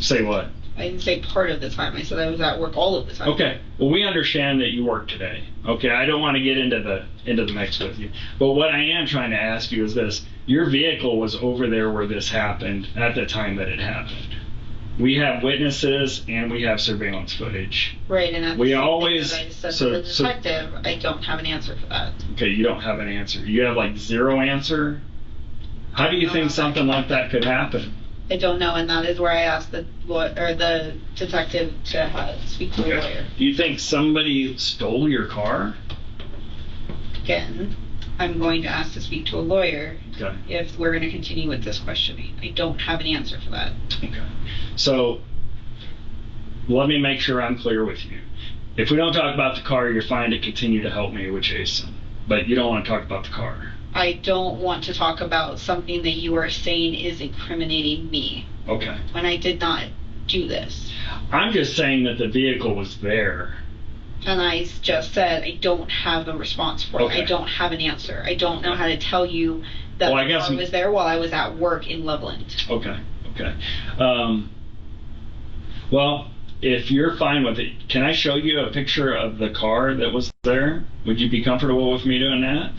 Say what? I didn't say part of the time. I said I was at work all of the time. Okay. Well, we understand that you work today. Okay. I don't want to get into the mix with you. But what I am trying to ask you is this: your vehicle was over there where this happened at the time that it happened. We have witnesses and we have surveillance footage. Right, and that's we the always thing that I said to the detective. I don't have an answer for that. Okay, you don't have an answer. You have like zero answer. How do you think something like that could happen? I don't know, and that is where I asked the detective to speak to a lawyer. Do you think somebody stole your car? Again, I'm going to ask to speak to a lawyer if we're going to continue with this questioning. I don't have an answer for that. Okay. So, let me make sure I'm clear with you. If we don't talk about the car, you're fine to continue to help me with Jason. But you don't want to talk about the car. I don't want to talk about something that you are saying is incriminating me. Okay. When I did not do this. I'm just saying that the vehicle was there. And I just said I don't have a response for it. I don't have an answer. I don't know how to tell you that the car was there while I was at work in Loveland. Okay. Well, if you're fine with it, can I show you a picture of the car that was there? Would you be comfortable with me doing that?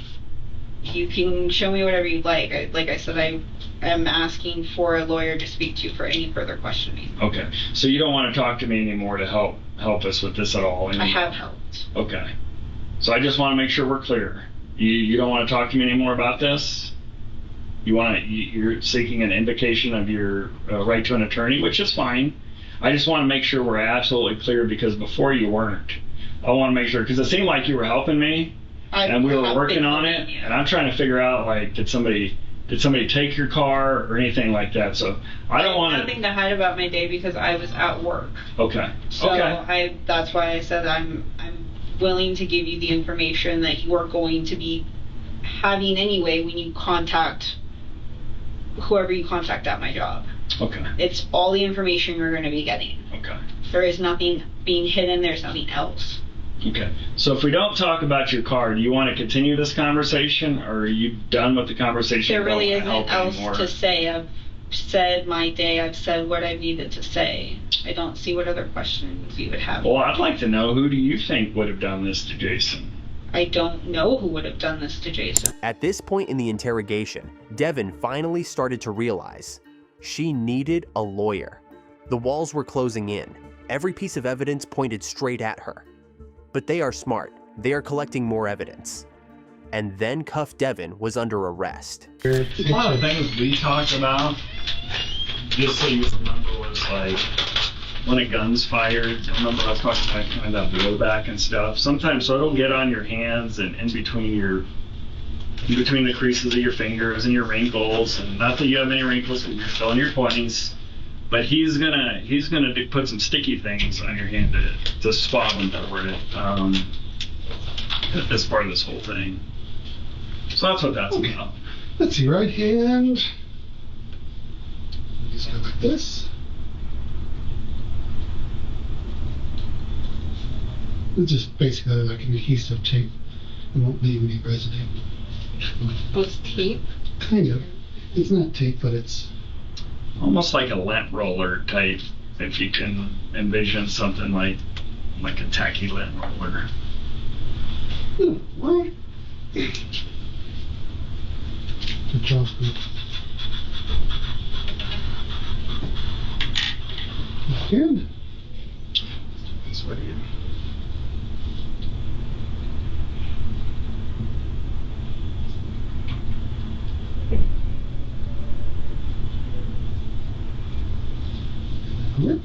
You can show me whatever you'd like. Like I said, I am asking for a lawyer to speak to for any further questioning. Okay. So you don't want to talk to me anymore to help us with this at all? I have helped. Okay. So I just want to make sure we're clear. You don't want to talk to me anymore about this? You're seeking an invocation of your right to an attorney, which is fine. I just want to make sure we're absolutely clear, because before you weren't. I want to make sure, because it seemed like you were helping me, and we were working on it, and I'm trying to figure out, like, did somebody take your car or anything like that? So I don't want to. Nothing to hide about my day because I was at work. Okay. So that's why I said I'm willing to give you the information that you are going to be having anyway when you contact whoever you contact at my job. Okay. It's all the information you're going to be getting. Okay. There is nothing being hidden. There's nothing else. Okay. So if we don't talk about your car, do you want to continue this conversation, or are you done with the conversation? There really isn't else to say. I've said my day. I've said what I needed to say. I don't see what other questions you would have. Well, I'd like to know, who do you think would have done this to Jason? I don't know who would have done this to Jason. At this point in the interrogation, Devin finally started to realize she needed a lawyer. The walls were closing in. Every piece of evidence pointed straight at her. But they are smart. They are collecting more evidence. And then Cuff Devin was under arrest. One of the things we talked about, just so you remember, was like when a gun's fired. Remember I was talking about kind of that blowback and stuff. Sometimes so it'll get on your hands and in between the creases of your fingers and your wrinkles. And not that you have any wrinkles, but you're still in your 20s. But he's gonna put some sticky things on your hand to swab and forward it as part of this whole thing. So that's what that's about. Let's see, right hand. Just go like this. It's just basically like an adhesive tape. It won't leave any residue. Was tape? Kind of. It's not tape, but it's almost like a lint roller type, if you can envision something like a tacky lint roller. What? Good job. Good. That's what you. Good.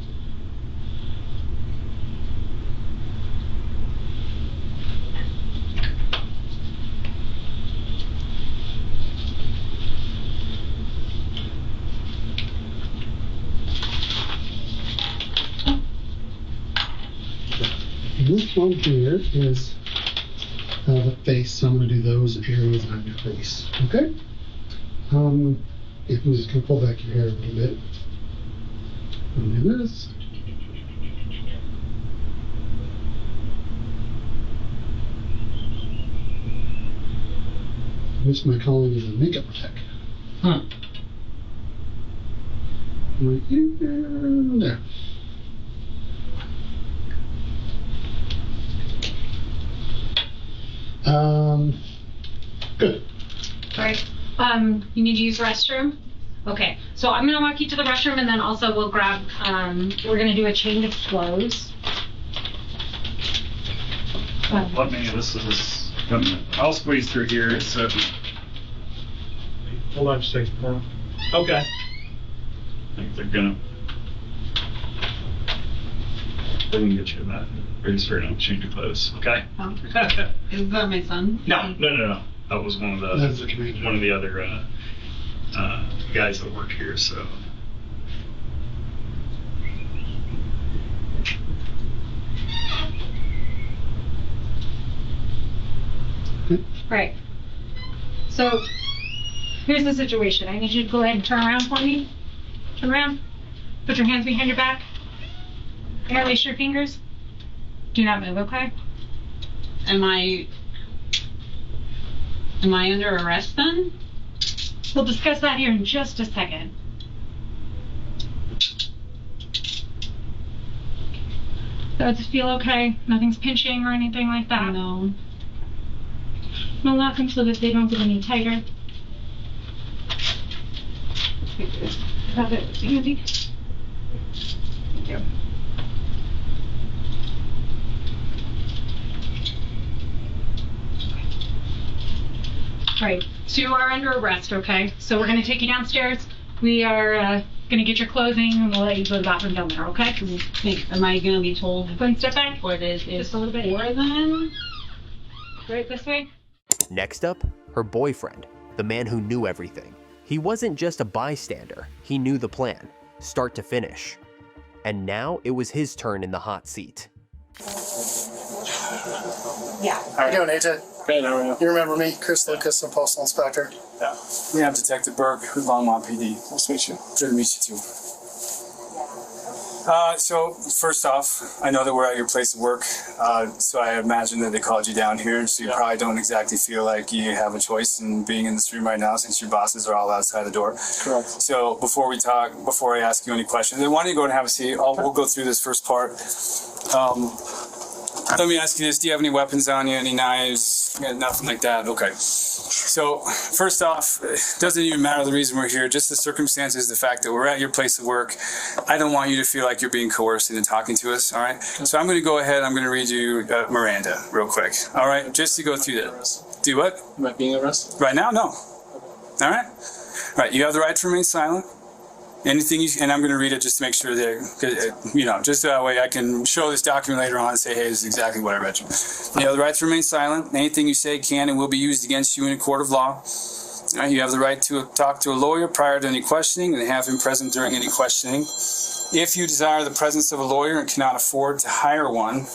This one here is the face, so I'm going to do those arrows on your face. Okay? If we just can pull back your hair a little bit. And do this. This my calling is a makeup effect. Huh. Right here, there. Good. Right. You need to use the restroom? Okay. So I'm gonna walk you to the restroom and then also we'll grab, we're gonna do a change of clothes. Let me, this is, I'll squeeze through here, so. Hold on just a second. Okay. I think they're gonna. They can get you that. Or just fair enough, change your clothes, okay? Oh. Is that my son? No. That was one of That's the commander. the other guys that work here, so. Right. So here's the situation. I need you to go ahead and turn around for me. Turn around. Put your hands behind your back. Interlace your fingers. Do not move, okay? Am I under arrest then? We'll discuss that here in just a second. Does it feel okay? Nothing's pinching or anything like that? No. No, lock them so that they don't get any tighter. Have it handy. Thank you. Right, so you are under arrest, okay? So we're gonna take you downstairs. We are gonna get your clothing and we'll let you go to the bathroom down there, okay? Am I gonna be told Go and step back. what it is Just a little bit. for then? Right this way. Next up, her boyfriend, the man who knew everything. He wasn't just a bystander, he knew the plan, start to finish. And now it was his turn in the hot seat. How you doing, AJ? Great, how are you? You remember me, Chris Lucas, the postal inspector. Yeah. Yeah, I'm Detective Berg with Longmont PD. Nice to meet you. Good to meet you too. So first off, I know that we're at your place of work, so I imagine that they called you down here, so you probably don't exactly feel like you have a choice in being in this room right now since your bosses are all outside the door. Correct. So before I ask you any questions, why don't you go and have a seat? We'll go through this first part. Let me ask you this, do you have any weapons on you, any knives? Yeah, nothing like that, okay. So first off, it doesn't even matter the reason we're here, just the circumstances, the fact that we're at your place of work. I don't want you to feel like you're being coerced into talking to us, all right? So I'm going to go ahead, I'm going to read you Miranda real quick, all right? Just to go through that. Do what? Am I being arrested? Right now? No. All right? All right, you have the right to remain silent. Anything you, and I'm going to read it just to make sure that, just that way I can show this document later on and say, hey, this is exactly what I read you. You have the right to remain silent. Anything you say can and will be used against you in a court of law. You have the right to talk to a lawyer prior to any questioning and have him present during any questioning. If you desire the presence of a lawyer and cannot afford to hire one,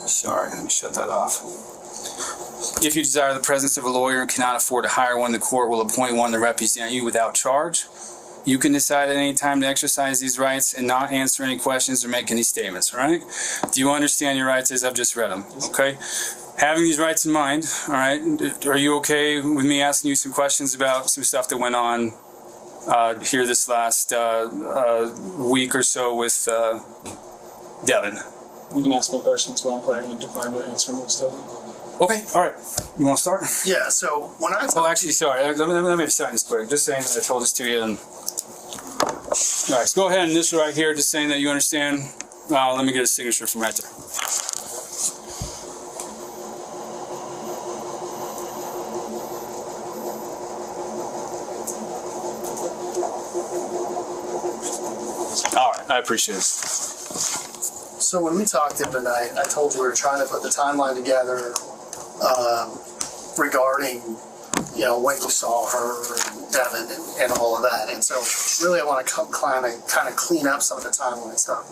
sorry, let me shut that off. If you desire the presence of a lawyer and cannot afford to hire one, the court will appoint one to represent you without charge. You can decide at any time to exercise these rights and not answer any questions or make any statements, all right? Do you understand your rights as I've just read them, okay? Having these rights in mind, all right, are you okay with me asking you some questions about some stuff that went on here this last week or so with Devin. You can ask me questions while I'm planning to find an answer most of them. Okay, all right. You want to start? Yeah, so when I Oh, actually, sorry. Let me sign this quick. Just saying that I told this to you. And... All right, so go ahead and initial right here, just saying that you understand. Let me get a signature from right there. All right, I appreciate it. So when we talked the other night, I told you we were trying to put the timeline together regarding, when you saw her and Devin and all of that. And so really I want to kind of clean up some of the timeline stuff.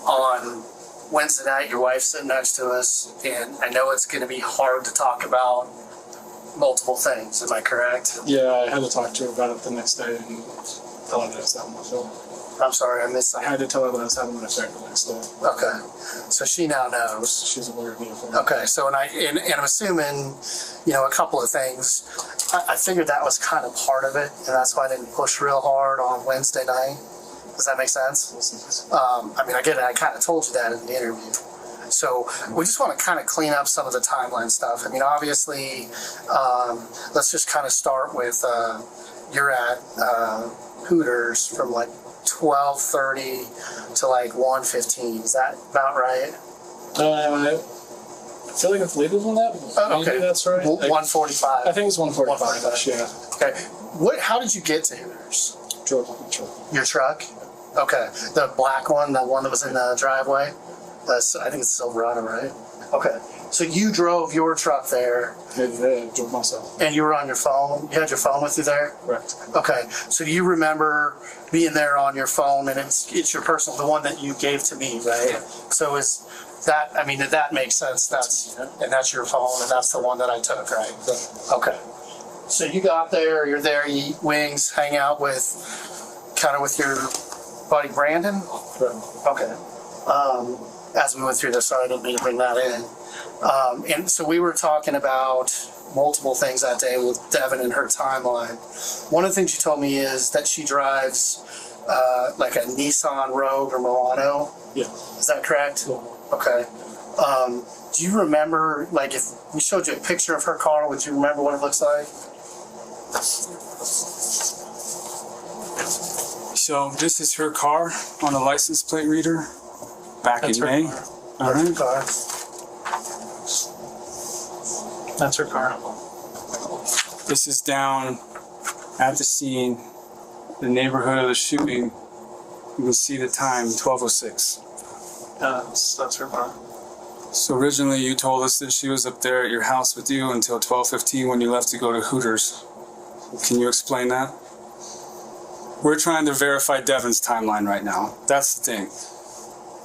On Wednesday night, your wife's sitting next to us, and I know it's going to be hard to talk about multiple things. Am I correct? Yeah, I had to talk to her about it the next day and tell her that I was having my film. I'm sorry, I missed I that. had to tell her that I was having an affair the next day. Okay. So she now knows. She's aware of the affair. Okay, so and I'm assuming, a couple of things. I figured that was kind of part of it, and that's why I didn't push real hard on Wednesday night. Does that make sense? I get it. I kind of told you that in the interview. So we just want to kind of clean up some of the timeline stuff. Obviously, let's just kind of start with you're at Hooters from like 12:30 to like 1:15. Is that about right? I feel like it's later than that. Okay, Maybe that's right. 1:45. I think it's 1:45. Yeah. Okay. How did you get to Hooters? Drove my truck. Your truck? Okay. The black one, the one that was in the driveway? I think it's Silverado, right? Okay. So you drove your truck there. I drove myself. And you were on your phone? You had your phone with you there? Correct. Okay. So you remember being there on your phone, and it's your personal, the one that you gave to me, right? So is that, that makes sense. That's your phone, and that's the one that I took, right? Okay. So you got there, you're there, you eat wings, hang out with your buddy Brandon? Correct. Okay. As we went through this, sorry, I didn't mean to bring that in. And so we were talking about multiple things that day with Devin and her timeline. One of the things she told me is that she drives like a Nissan Rogue or Milano. Yeah. Is that correct? Yeah. Okay. Do you remember, like, if we showed you a picture of her car, would you remember what it looks like? So this is her car on a license plate reader back That's in her May. car. All That's her right. car. That's her car. This is down at the scene, the neighborhood of the shooting. You can see the time, 12:06. That's her car. So originally you told us that she was up there at your house with you until 12:15 when you left to go to Hooters. Can you explain that? We're trying to verify Devin's timeline right now. That's the thing.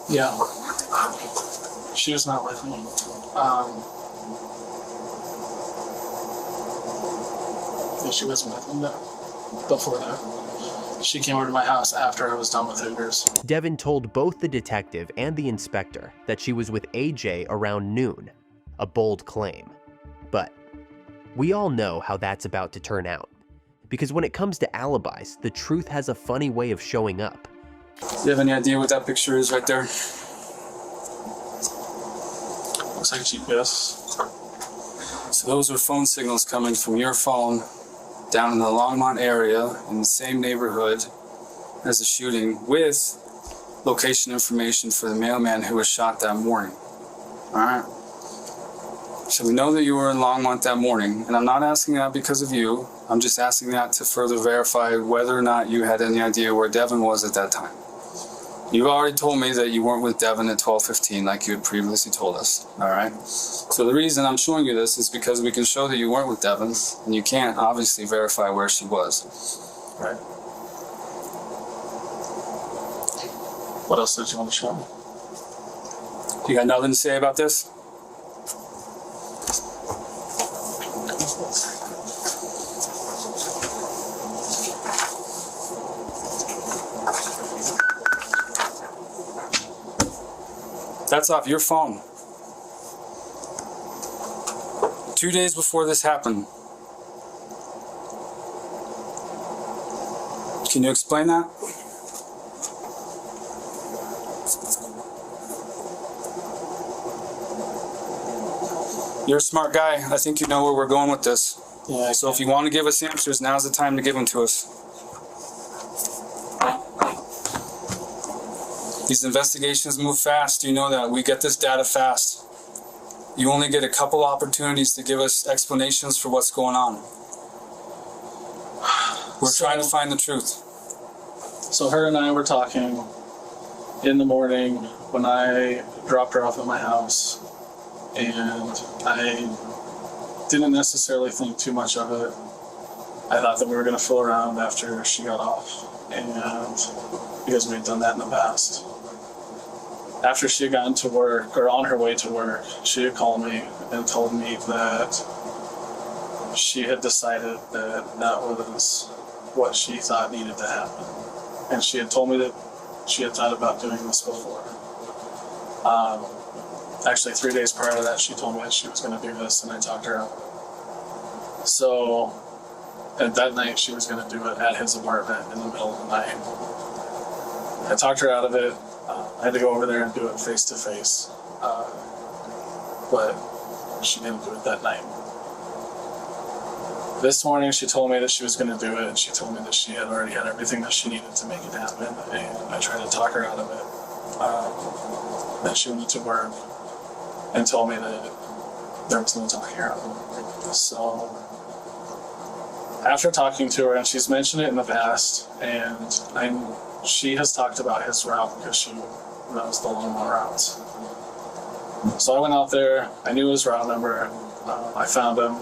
Yeah. She was not with me. Yeah, she wasn't with me before that. She came over to my house after I was done with Hooters. Devin told both the detective and the inspector that she was with AJ around noon, a bold claim. But we all know how that's about to turn out. Because when it comes to alibis, the truth has a funny way of showing up. Do you have any idea what that picture is right there? Looks like a GPS. So those are phone signals coming from your phone down in the Longmont area in the same neighborhood as the shooting with location information for the mailman who was shot that morning. All right. So we know that you were in Longmont that morning, and I'm not asking that because of you. I'm just asking that to further verify whether or not you had any idea where Devin was at that time. You've already told me that you weren't with Devin at 12:15 like you had previously told us, all right? So the reason I'm showing you this is because we can show that you weren't with Devin, and you can't obviously verify where she was. Right. What else did you want to show me? You got nothing to say about this? That's off your phone. 2 days before this happened. Can you explain that? You're a smart guy. I think you know where we're going with this. Yeah. So if you want to give us answers, now's the time to give them to us. These investigations move fast. You know that. We get this data fast. You only get a couple opportunities to give us explanations for what's going on. We're trying to find the truth. So her and I were talking in the morning when I dropped her off at my house, and I didn't necessarily think too much of it. I thought that we were going to fool around after she got off, and because we had done that in the past. After she had gotten to work, or on her way to work, she had called me and told me that she had decided that that was what she thought needed to happen. And she had told me that she had thought about doing this before. Actually, 3 days prior to that, she told me that she was going to do this, and I talked her out of it. So, at that night, she was going to do it at his apartment in the middle of the night. I talked her out of it. I had to go over there and do it face to face. But she didn't do it that night. This morning, she told me that she was going to do it, and she told me that she had already had everything that she needed to make it happen, and I tried to talk her out of it. Then she went to work and told me that there was no talking her out of it. So, after talking to her, and she's mentioned it in the past, and she has talked about his route because she knows the Longmont routes. So I went out there, I knew his route number, I found him,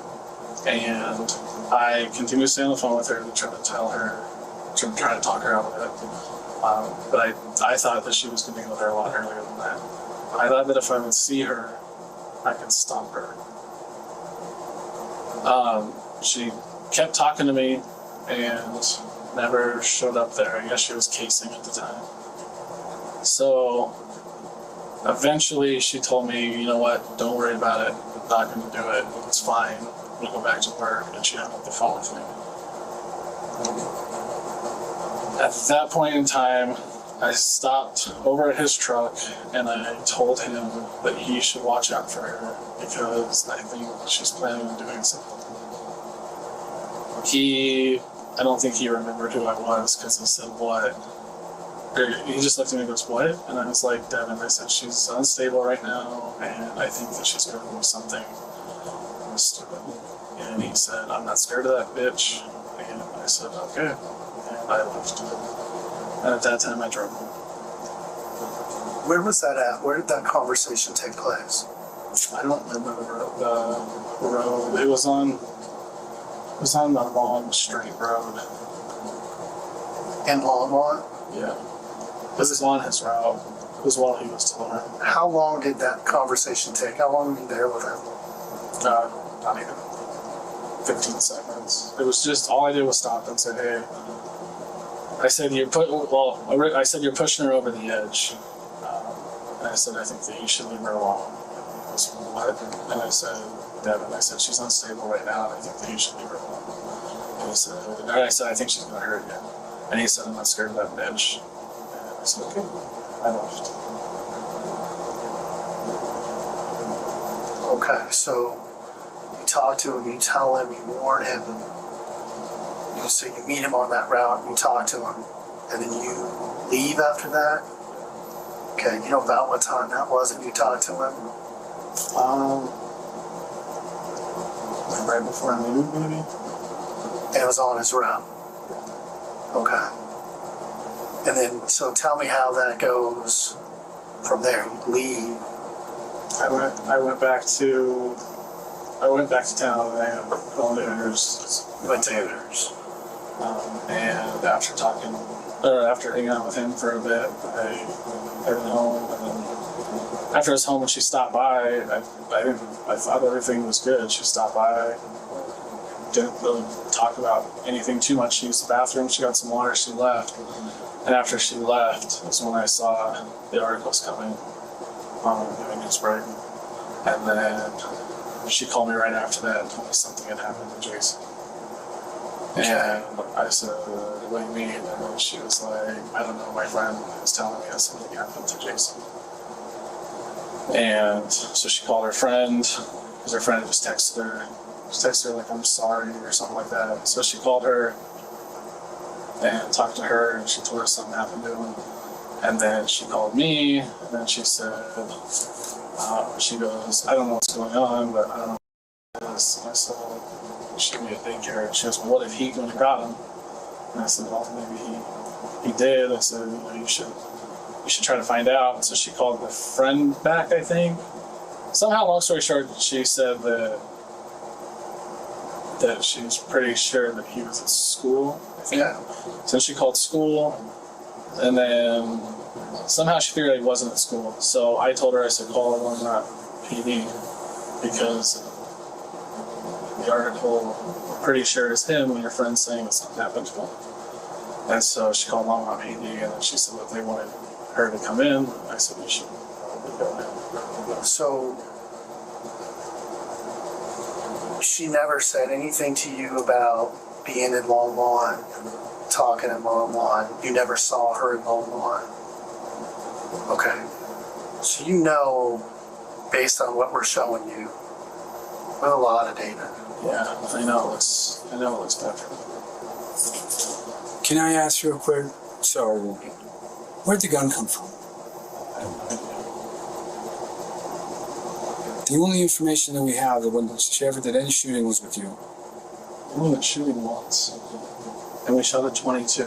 and I continued to stay on the phone with her to try to tell her, to try to talk her out of it. But I thought that she was going to go there a lot earlier than that. I thought that if I would see her, I could stop her. She kept talking to me and never showed up there. I guess she was casing at the time. So eventually she told me, you know what, don't worry about it. I'm not going to do it. It's fine. I'm going to go back to work. And she hung up the phone with me. At that point in time, I stopped over at his truck and I told him that he should watch out for her because I think she's planning on doing something. I don't think he remembered who I was because he said, what? He just looked at me and goes, what? And I was like, Devin, I said, she's unstable right now and I think that she's going to do something stupid. And he said, I'm not scared of that bitch. And I said, okay. And I left. And at that time, I drove home. Where was that at? Where did that conversation take place? I don't remember the road. It was on the long straight road. In Longmont? Yeah. It was on his route. It was while he was still around. How long did that conversation take? How long were you there with him? Not even 15 seconds. It was just, all I did was stop and say, hey, I said, you're pushing her over the edge. And I said, I think that you should leave her alone. And I said, Devin, I said, she's unstable right now, and I think that you should leave her alone. And I said, I think she's going to hurt you. And he said, I'm not scared of that bitch. And I said, okay. I left. Okay, so you talk to him, you tell him, you warn him, so you meet him on that route, you talk to him, and then you leave after that? Okay, you know about what time that was that you talked to him? Right before I moved, maybe? And it was on his route? Okay. And then, so tell me how that goes from there. You leave. I went back to town and I called Hooters. Went to Hooters. And after hanging out with him for a bit, I went home. And then after I was home and she stopped by, I thought everything was good. She stopped by, didn't really talk about anything too much. She used the bathroom, she got some water, she left. And after she left was when I saw the articles coming on the Newsbreak. And then she called me right after that and told me something had happened to Jason. And I said, what do you mean? And then she was like, I don't know, my friend was telling me that something happened to Jason. And so she called her friend, because her friend just texted her. She texted her like, I'm sorry, or something like that. So she called her and talked to her, and she told her something happened to him. And then she called me, and then she said, she goes, I don't know what's going on, but I don't know what it is. And I said, should be a daycare. And she goes, well, what if he went and got him? And I said, well, maybe he did. I said, you should try to find out. And so she called the friend back, I think. Somehow, long story short, she said that she was pretty sure that he was at school, I think. Yeah. So she called school, and then somehow she figured he wasn't at school. So I told her, I said, call Longmont PD, because the article, I'm pretty sure is him, and your friend's saying that something happened to him. And so she called Longmont PD, and then she said that they wanted her to come in. I said, we should go in. So she never said anything to you about being in Longmont, talking in Longmont. You never saw her in Longmont. Okay. So you know, based on what we're showing you, with a lot of data. Yeah, I know it looks better. Can I ask real quick? So, where'd the gun come from? The only information that we have that when she ever did any shooting was with you. We went shooting once, and we shot a 22.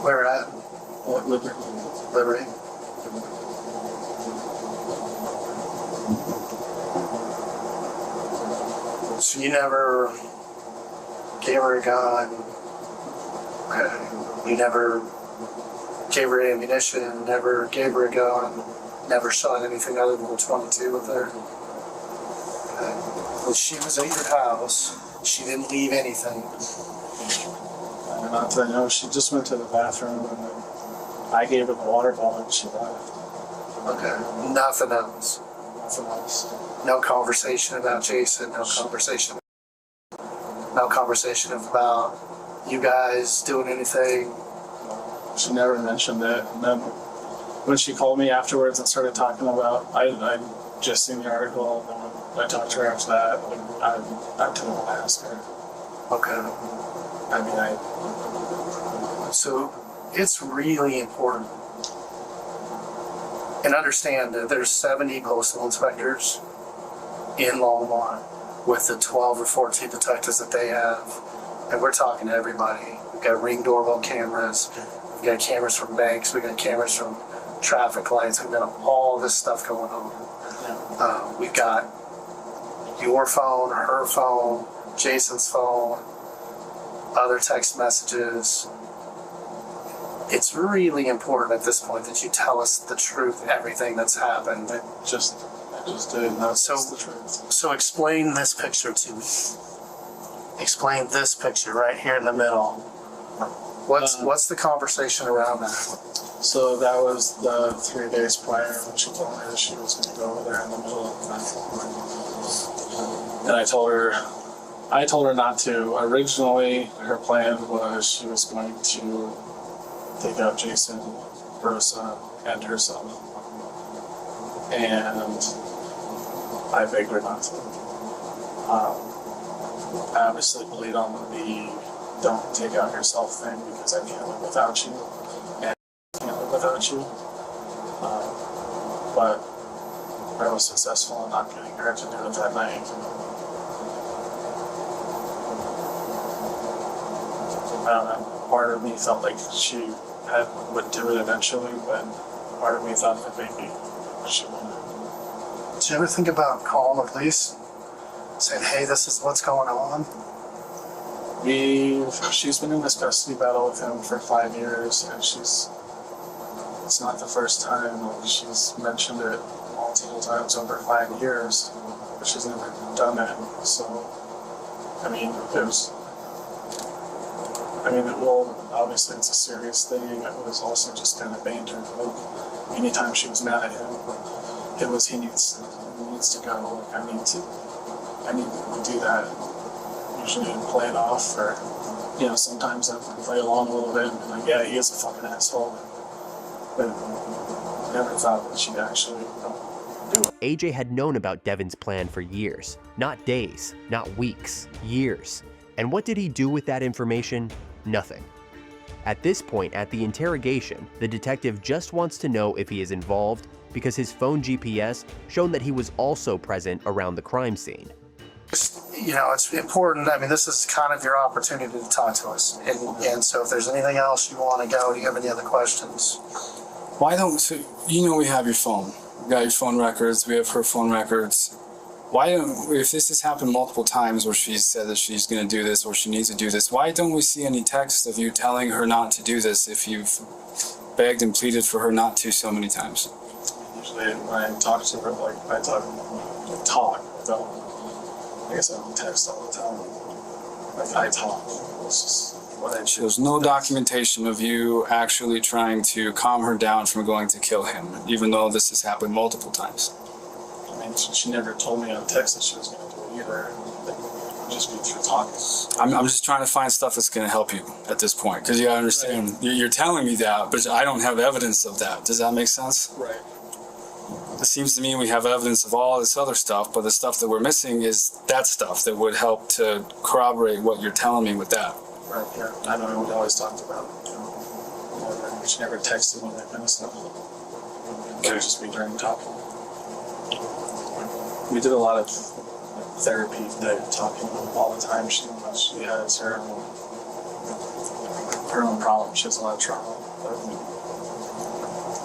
Where at? At Liberty. Liberty. So you never gave her a gun. Okay. You never gave her ammunition, never gave her a gun, never shot anything other than a 22 with her. Okay. When she was at your house, she didn't leave anything. Not that I know, she just went to the bathroom, and then I gave her the water bottle and she left. Okay. Nothing else. Nothing else. No conversation about Jason, no conversation about you guys doing anything. She never mentioned it. And then when she called me afterwards and started talking about, I just seen the article, and then when I talked to her after that, I didn't want to ask her. Okay. So it's really important. And understand that there's 70 postal inspectors in Longmont with the 12 or 14 detectives that they have. And we're talking to everybody. We've got Ring doorbell cameras. We've got cameras from banks. We've got cameras from traffic lights. We've got all this stuff going on. We've got your phone, her phone, Jason's phone, other text messages. It's really important at this point that you tell us the truth, everything that's happened. I just did. That's the truth. So explain this picture to me. Explain this picture right here in the middle. What's the conversation around that? So that was the 3 days prior when she told me that she was going to go over there in the middle of the night. And I told her not to. Originally, her plan was she was going to take out Jason, Rosa, and herself. And I begged her not to. I obviously believed on the don't take out yourself thing because I can't live without you. And I can't live without you. But I was successful in not getting her to do it that night. I don't know. Part of me felt like she would do it eventually, but part of me thought that maybe she wouldn't. Did you ever think about calling the police? Saying, hey, this is what's going on? She's been in this custody battle with him for 5 years, and it's not the first time. She's mentioned it multiple times over 5 years, but she's never done it. So, obviously it's a serious thing. It was also just kind of banter. Like, anytime she was mad at him, it was he needs to go. Like, I need to do that. usually play it off, or, you know, sometimes I play along a little bit and be like, yeah, he is a fucking asshole. But I never thought that she'd actually, you know, do it. AJ had known about Devin's plan for years. Not days, not weeks, years. And what did he do with that information? Nothing. At this point, at the interrogation, the detective just wants to know if he is involved because his phone GPS shown that he was also present around the crime scene. You know, it's important. I mean, this is kind of your opportunity to talk to us. And so if there's anything else you want to go, do you have any other questions? Why don't, so, you know, we have your phone. We got your phone records. We have her phone records. Why don't, if this has happened multiple times where she's said that she's going to do this or she needs to do this, why don't we see any text of you telling her not to do this if you've begged and pleaded for her not to so many times? Usually when I talk to her, like, I talk, I don't, I guess I don't text all the time. Like, I talk. It's just what I choose. There's no documentation of you actually trying to calm her down from going to kill him, even though this has happened multiple times. I mean, she never told me on text that she was going to do it either. Like, just be through talking. I'm just trying to find stuff that's going to help you at this point, because you gotta understand, you're telling me that, but I don't have evidence of that. Does that make sense? Right. It seems to me we have evidence of all this other stuff, but the stuff that we're missing is that stuff that would help to corroborate what you're telling me with that. Right, yeah. I know we always talked about, you know, she never texted me, that kind of stuff. It would just be during talking. We did a lot of therapy that talking all the time. She has her own problems. She has a lot of trauma. But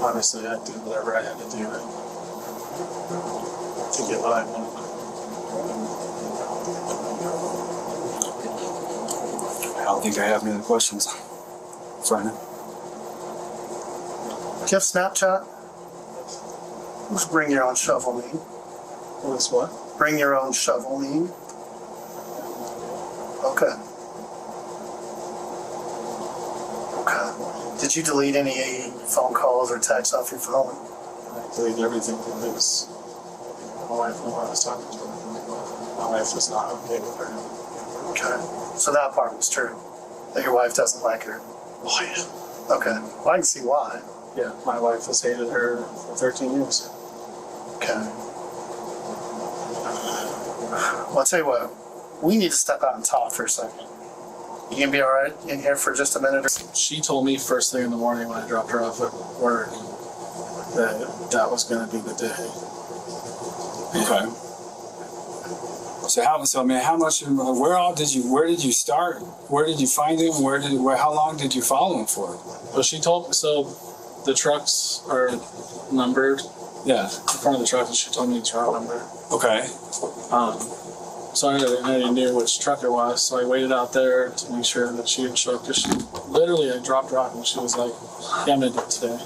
obviously, I did whatever I had to do to get what I wanted. I don't think I have any other questions. Fine. Do you have Snapchat? Just bring your own shovel, me. What's what? Bring your own shovel, me. Okay. Okay. Did you delete any phone calls or texts off your phone? I deleted everything that was my wife when I was talking to her. My wife was not okay with her. Okay. So that part was true. That your wife doesn't like her. Oh, yeah. Okay. Well, I can see why. Yeah, my wife has hated her for 13 years. Okay. Well, I'll tell you what. We need to step out and talk for a second. You gonna be all right in here for just a minute? She told me first thing in the morning when I dropped her off at work that that was going to be the day. Okay. So how much? Where did you start? Where did you find him? How long did you follow him for? Well, she told me, so the trucks are numbered. Yeah. In front of the truck, and she told me the truck number. Okay. So I already knew which truck it was, so I waited out there to make sure that she would show up, because I dropped her off and she was like, yeah, I'm going to do it today.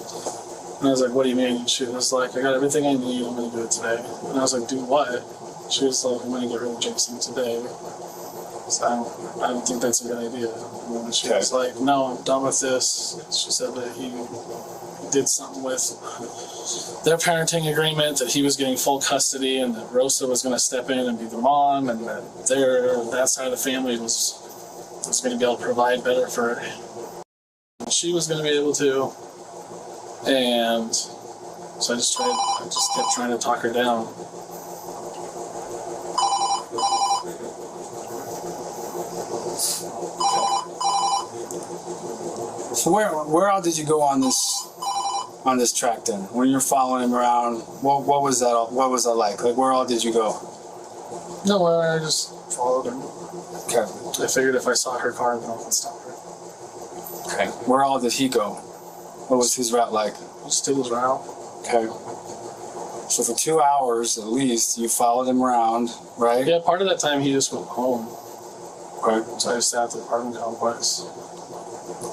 And I was like, what do you mean? And she was like, I got everything I need, I'm going to do it today. And I was like, do what? She was like, I'm going to get rid of Jason today. So I don't think that's a good idea. And then she was like, no, I'm done with this. She said that he did something with their parenting agreement, that he was getting full custody and that Rosa was going to step in and be the mom, and that that side of the family was going to be able to provide better for her. She was going to be able to, and so I just kept trying to talk her down. So where all did you go on this track then? When you're following him around, what was that? What was that like? Like, where all did you go? Nowhere. I just followed her. Okay. I figured if I saw her car, then I could stop her. Okay. Where all did he go? What was his route like? Just did his route. Okay. So for 2 hours at least, you followed him around, right? Yeah. Part of that time, he just went home. Okay. So I just sat at the apartment complex.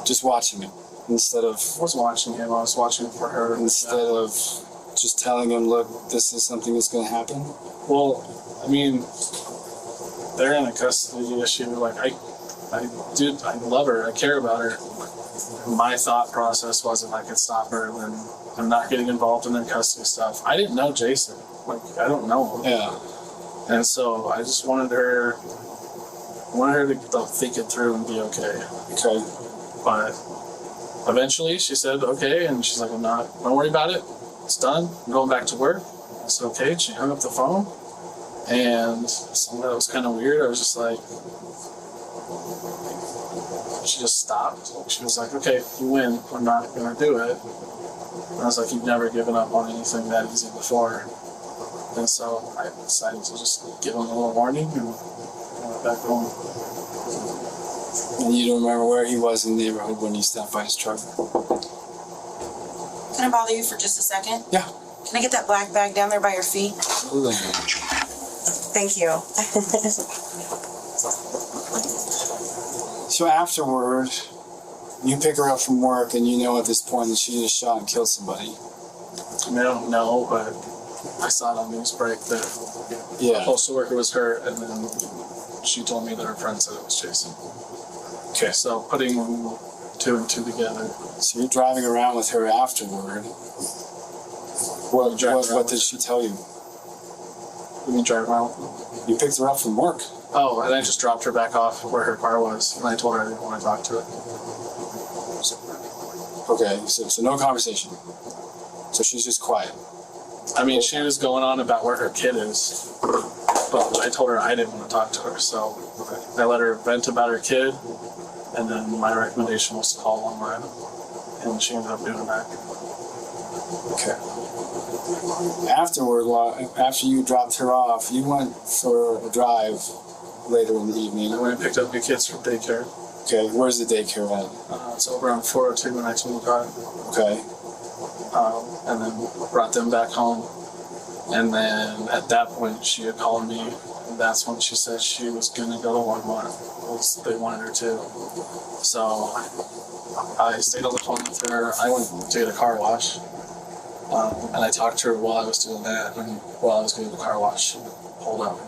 Just watching him instead of. I wasn't watching him. I was watching for her. Instead of just telling him, look, this is something that's going to happen. Well, I mean, they're in a custody issue. Like, I love her. I care about her. My thought process was, if I could stop her, then I'm not getting involved in their custody stuff. I didn't know Jason. Like, I don't know him. Yeah. And so I just wanted her I wanted her to think it through and be okay. Okay. But eventually she said, okay, and she's like, don't worry about it. It's done. I'm going back to work. It's okay. She hung up the phone. And something that was kind of weird, I was just like, she just stopped. She was like, okay, if you win, I'm not going to do it. And I was like, you've never given up on anything that easy before. And so I decided to just give him a little warning and went back home. And you don't remember where he was in the neighborhood when you stopped by his truck? Can I bother you for just a second? Yeah. Can I get that black bag down there by your feet? Absolutely. Thank you. So afterward, you pick her up from work and you know at this point that she just shot and killed somebody. I mean, I don't know, but I saw it on news break that the postal worker was hurt, and then she told me that her friend said it was Jason. Okay. So putting two and two together. So you're driving around with her afterward. What did she tell you? You mean drive around? You picked her up from work. Oh, and I just dropped her back off where her car was, and I told her I didn't want to talk to her. Okay, so no conversation. So she's just quiet. I mean, she was going on about where her kid is, but I told her I didn't want to talk to her, so I let her vent about her kid, and then my recommendation was to call 1-9, and she ended up doing that. Okay. Afterward, after you dropped her off, you went for a drive later in the evening. I went and picked up the kids from daycare. Okay, where's the daycare at? It's over on 402 in Exmouth Drive. Okay. And then brought them back home. And then at that point, she had called me, and that's when she said she was going to go to Walmart. They wanted her to. So I stayed on the phone with her. I went to get a car wash. And I talked to her while I was doing that, and while I was getting the car wash, she pulled up.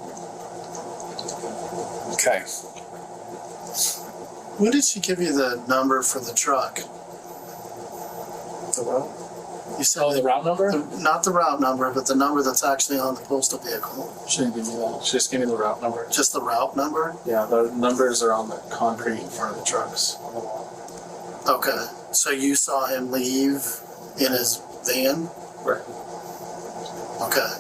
Okay. When did she give you the number for the truck? The what? You said the route number? Not the route number, but the number that's actually on the postal vehicle. She didn't give me that. She just gave me the route number. Just the route number? Yeah, the numbers are on the concrete in front of the trucks. Okay. So you saw him leave in his van? Right. Okay.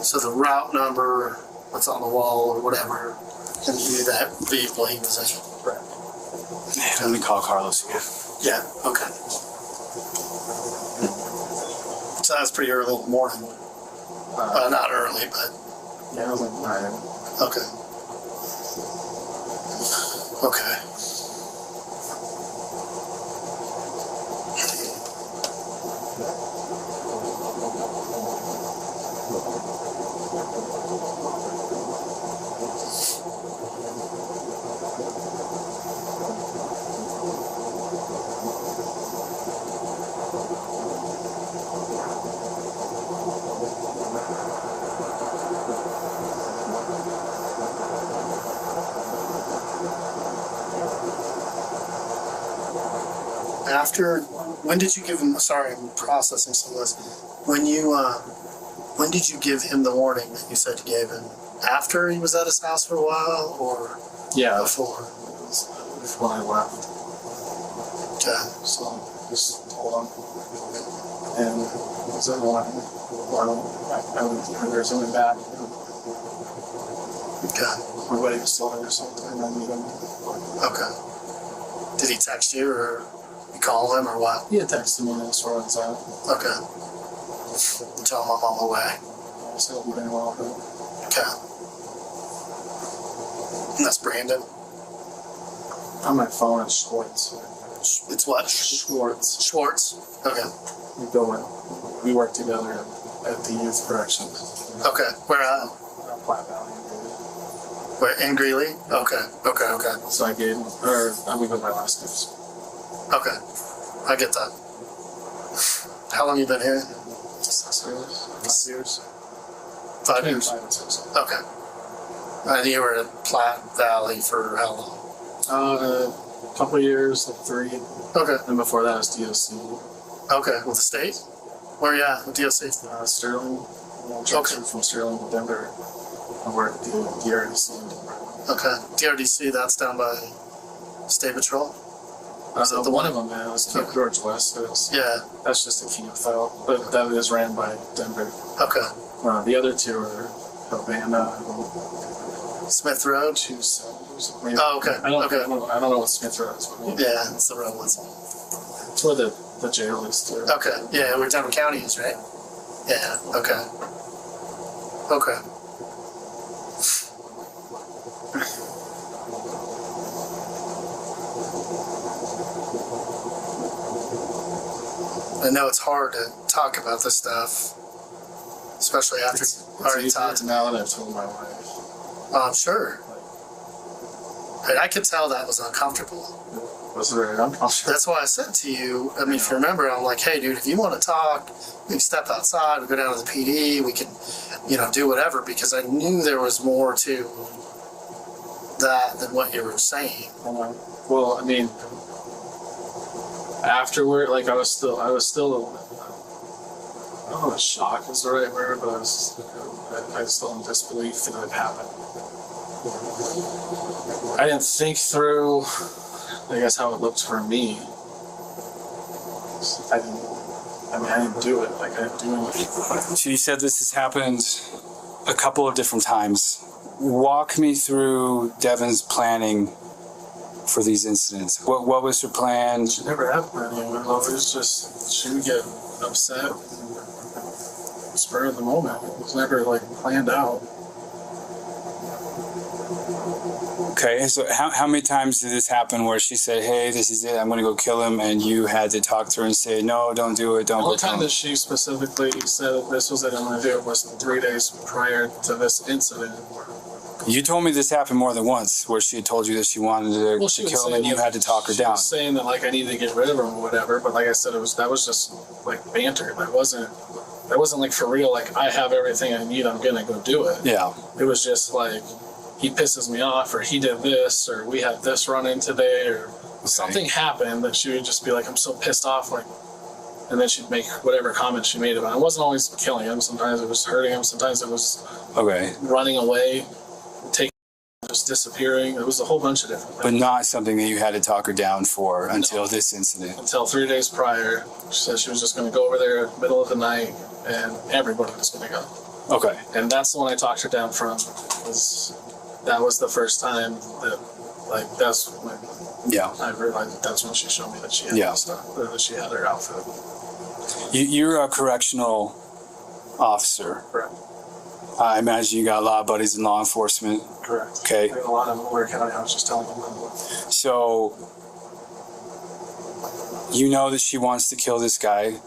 So the route number, what's on the wall or whatever, and you knew that vehicle he was in? Right. Let me call Carlos again. Yeah, okay. So that's pretty early in the morning. Not early, but. Yeah, it was like 9. Okay. Okay. When did you give him, sorry, I'm processing some of this. When did you give him the warning that you said you gave him? After he was at his house for a while, or before? It was when I left. Okay. So just told him. And he said, well, I heard something back. Okay. My buddy was still there or something, and then even. Okay. Did he text you, or you call him, or what? He had texted me and asked where I was at. Okay. Tell him I'm on my way. I said, I'll be very well. Okay. And that's Brandon? On my phone, it's Schwartz. It's what? Schwartz. Schwartz? Okay. We work together at the youth correction. Okay. Where at? Platte Valley. Where, in Greeley? Okay. So I gave, I'm gonna go by last names. Okay. I get that. How long you been here? 6 years. 5 years. 5 years? 5 and 6. Okay. And you were at Platte Valley for how long? A couple of years, like 3. Okay. And before that was DOC. Okay. With the state? Where you at with DOC? Sterling. Okay. From Sterling to Denver. I worked at the RDC in Denver. Okay. DRDC, that's down by State Patrol. Is that the one one? of them, man, was Camp George West. Yeah. That's just a camp though, but that is ran by Denver. Okay. The other two are Havana. Smith Road. Oh, okay. I don't Okay. know what Smith Road is. But Yeah, it's the road ones. it's where the jail is too. Okay. Yeah, where Denver County is, right? Yeah. Okay. Okay. I know it's hard to talk about this stuff, especially after It's already easier talked. now that I've told my wife. I'm sure. And I could tell that was uncomfortable. Was very uncomfortable. That's why I said to you, I mean, if you remember, I'm like, hey, dude, if you want to talk, we can step outside, we go down to the PD, we can, do whatever, because I knew there was more to that than what you were saying. Well, I mean, afterward, like I was still, I don't know if shock is the right word, but I was still in disbelief that it happened. I didn't think through, I guess, how it looked for me. I didn't do it. Like, I didn't do anything. So you said this has happened a couple of different times. Walk me through Devin's planning for these incidents. What was her plan? She never had planning. It was always just, she would get upset, spur of the moment. It was never, like, planned out. Okay, so how many times did this happen where she said, hey, this is it, I'm going to go kill him, and you had to talk to her and say, no, don't do it, don't The go only kill time him? that she specifically said that this was it, I'm going to do it, was 3 days prior to this incident. You told me this happened more than once, where she had told you that she wanted to She kill was him, and you saying had to talk her she down. was saying that, like, I need to get rid of him or whatever, but like I said, that was just, like, banter. That wasn't like, for real, like, I have everything I need, I'm going to go do it. Yeah. It was just like, he pisses me off, or he did this, or we had this run in today, or something happened that she would just be like, I'm so pissed off, like, and then she'd make whatever comment she made about it. It wasn't always killing him. Sometimes it was hurting him. Sometimes it was running away, just disappearing. It was a whole bunch of different things. But not something that you had to talk her down for until this incident. Until 3 days prior, she said she was just going to go over there in the middle of the night, and everybody was going to go. Okay. And that's the one I talked her down from. That was the first time that, like, that's when I realized that's when she showed me that she had stuff, or that she had her outfit. You're a correctional officer. Correct. I imagine you got a lot of buddies in law enforcement. Correct. Okay. I have a lot of them in Ware County. I was just telling them. So, you know that she wants to kill this guy.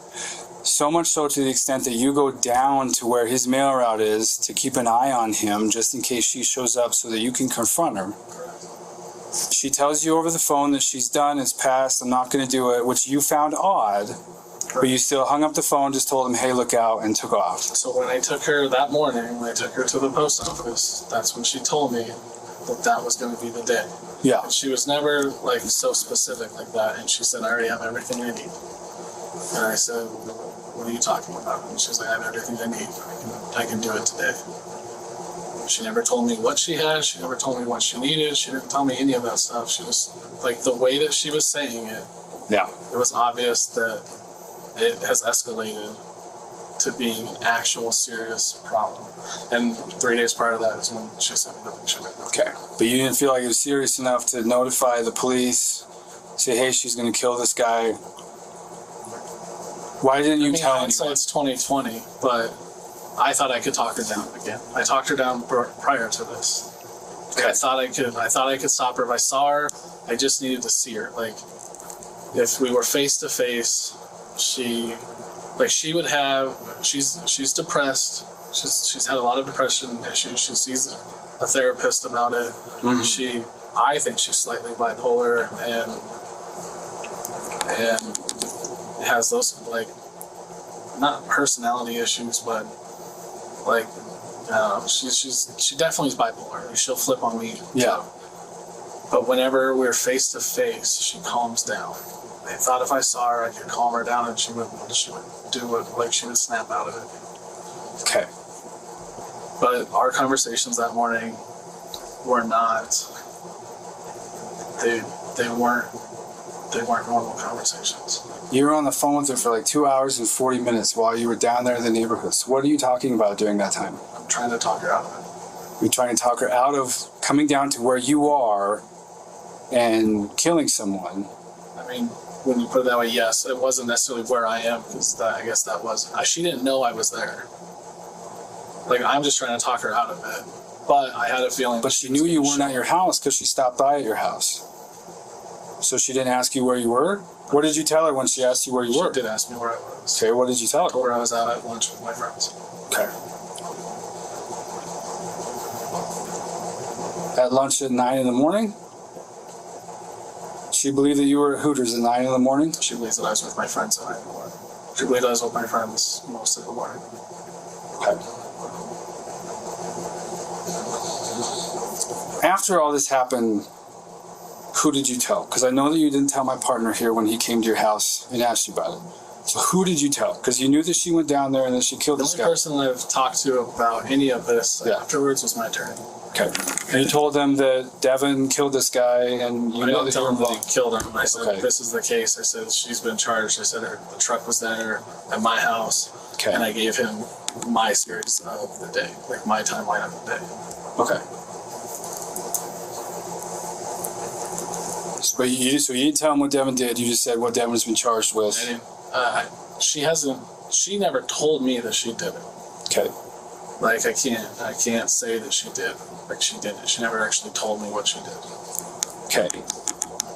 So much so to the extent that you go down to where his mail route is to keep an eye on him just in case she shows up so that you can confront her. She tells you over the phone that she's done, it's passed, I'm not going to do it, which you found odd, but you still hung up the phone, just told him, hey, look out, and took off. So when I took her that morning, when I took her to the post office, that's when she told me that was going to be the day. Yeah. And she was never, like, so specific like that, and she said, I already have everything I need. And I said, what are you talking about? And she was like, I have everything I need. I can do it today. She never told me what she had. She never told me what she needed. She didn't tell me any of that stuff. She was, like, the way that she was saying it, it was obvious that it has escalated to being an actual serious problem. And 3 days prior to that is when she sent me the picture. Okay. But you didn't feel like it was serious enough to notify the police, say, hey, she's going to kill this guy. Why didn't you tell anyone? It's 2020, but I thought I could talk her down again. I talked her down prior to this. Okay. I thought I could stop her if I saw her. I just needed to see her. Like, if we were face to face, she would have. She's depressed. She's had a lot of depression issues. She sees a therapist about it. Mm-hmm. I think she's slightly bipolar and has those, like, not personality issues, but, like, she definitely is bipolar. She'll flip on me. Yeah. But whenever we're face to face, she calms down. I thought if I saw her, I could calm her down, and she would do it, like, she would snap out of it. Okay. But our conversations that morning, were not. They weren't normal conversations. You were on the phone with her for like 2 hours and 40 minutes while you were down there in the neighborhood. So what are you talking about during that time? I'm trying to talk her out of it. You're trying to talk her out of coming down to where you are and killing someone. I mean, when you put it that way, yes, it wasn't necessarily where I am, because I guess that was, she didn't know I was there. Like, I'm just trying to talk her out of it. But I had a feeling. But she knew you weren't at your house because she stopped by at your house. So she didn't ask you where you were? What did you tell her when she asked you where you were? She did ask me where I was. Okay, what did you tell her? I told her I was out at lunch with my friends. Okay. At lunch at 9 in the morning? She believed that you were at Hooters at 9 in the morning? She believes that I was with my friends at 9 in the morning. She believed I was with my friends most of the morning. Okay. After all this happened, who did you tell? Because I know that you didn't tell my partner here when he came to your house and asked you about it. So who did you tell? Because you knew that she went down there and that she killed this The guy. only person I've talked to about any of this afterwards was my attorney. Okay. And you told them that Devin killed this guy and you I know didn't that tell you were him that he involved. killed him. I said, Okay. this is the case. I said, she's been charged. I said, the truck was there at my house. Okay. And I gave him my series of the day, like my timeline of the day. Okay. So you didn't tell him what Devin did. You just said what Devin has been charged with. I didn't, she never told me that she did it. Okay. Like, I can't say that she did. Like, she didn't. She never actually told me what she did. Okay.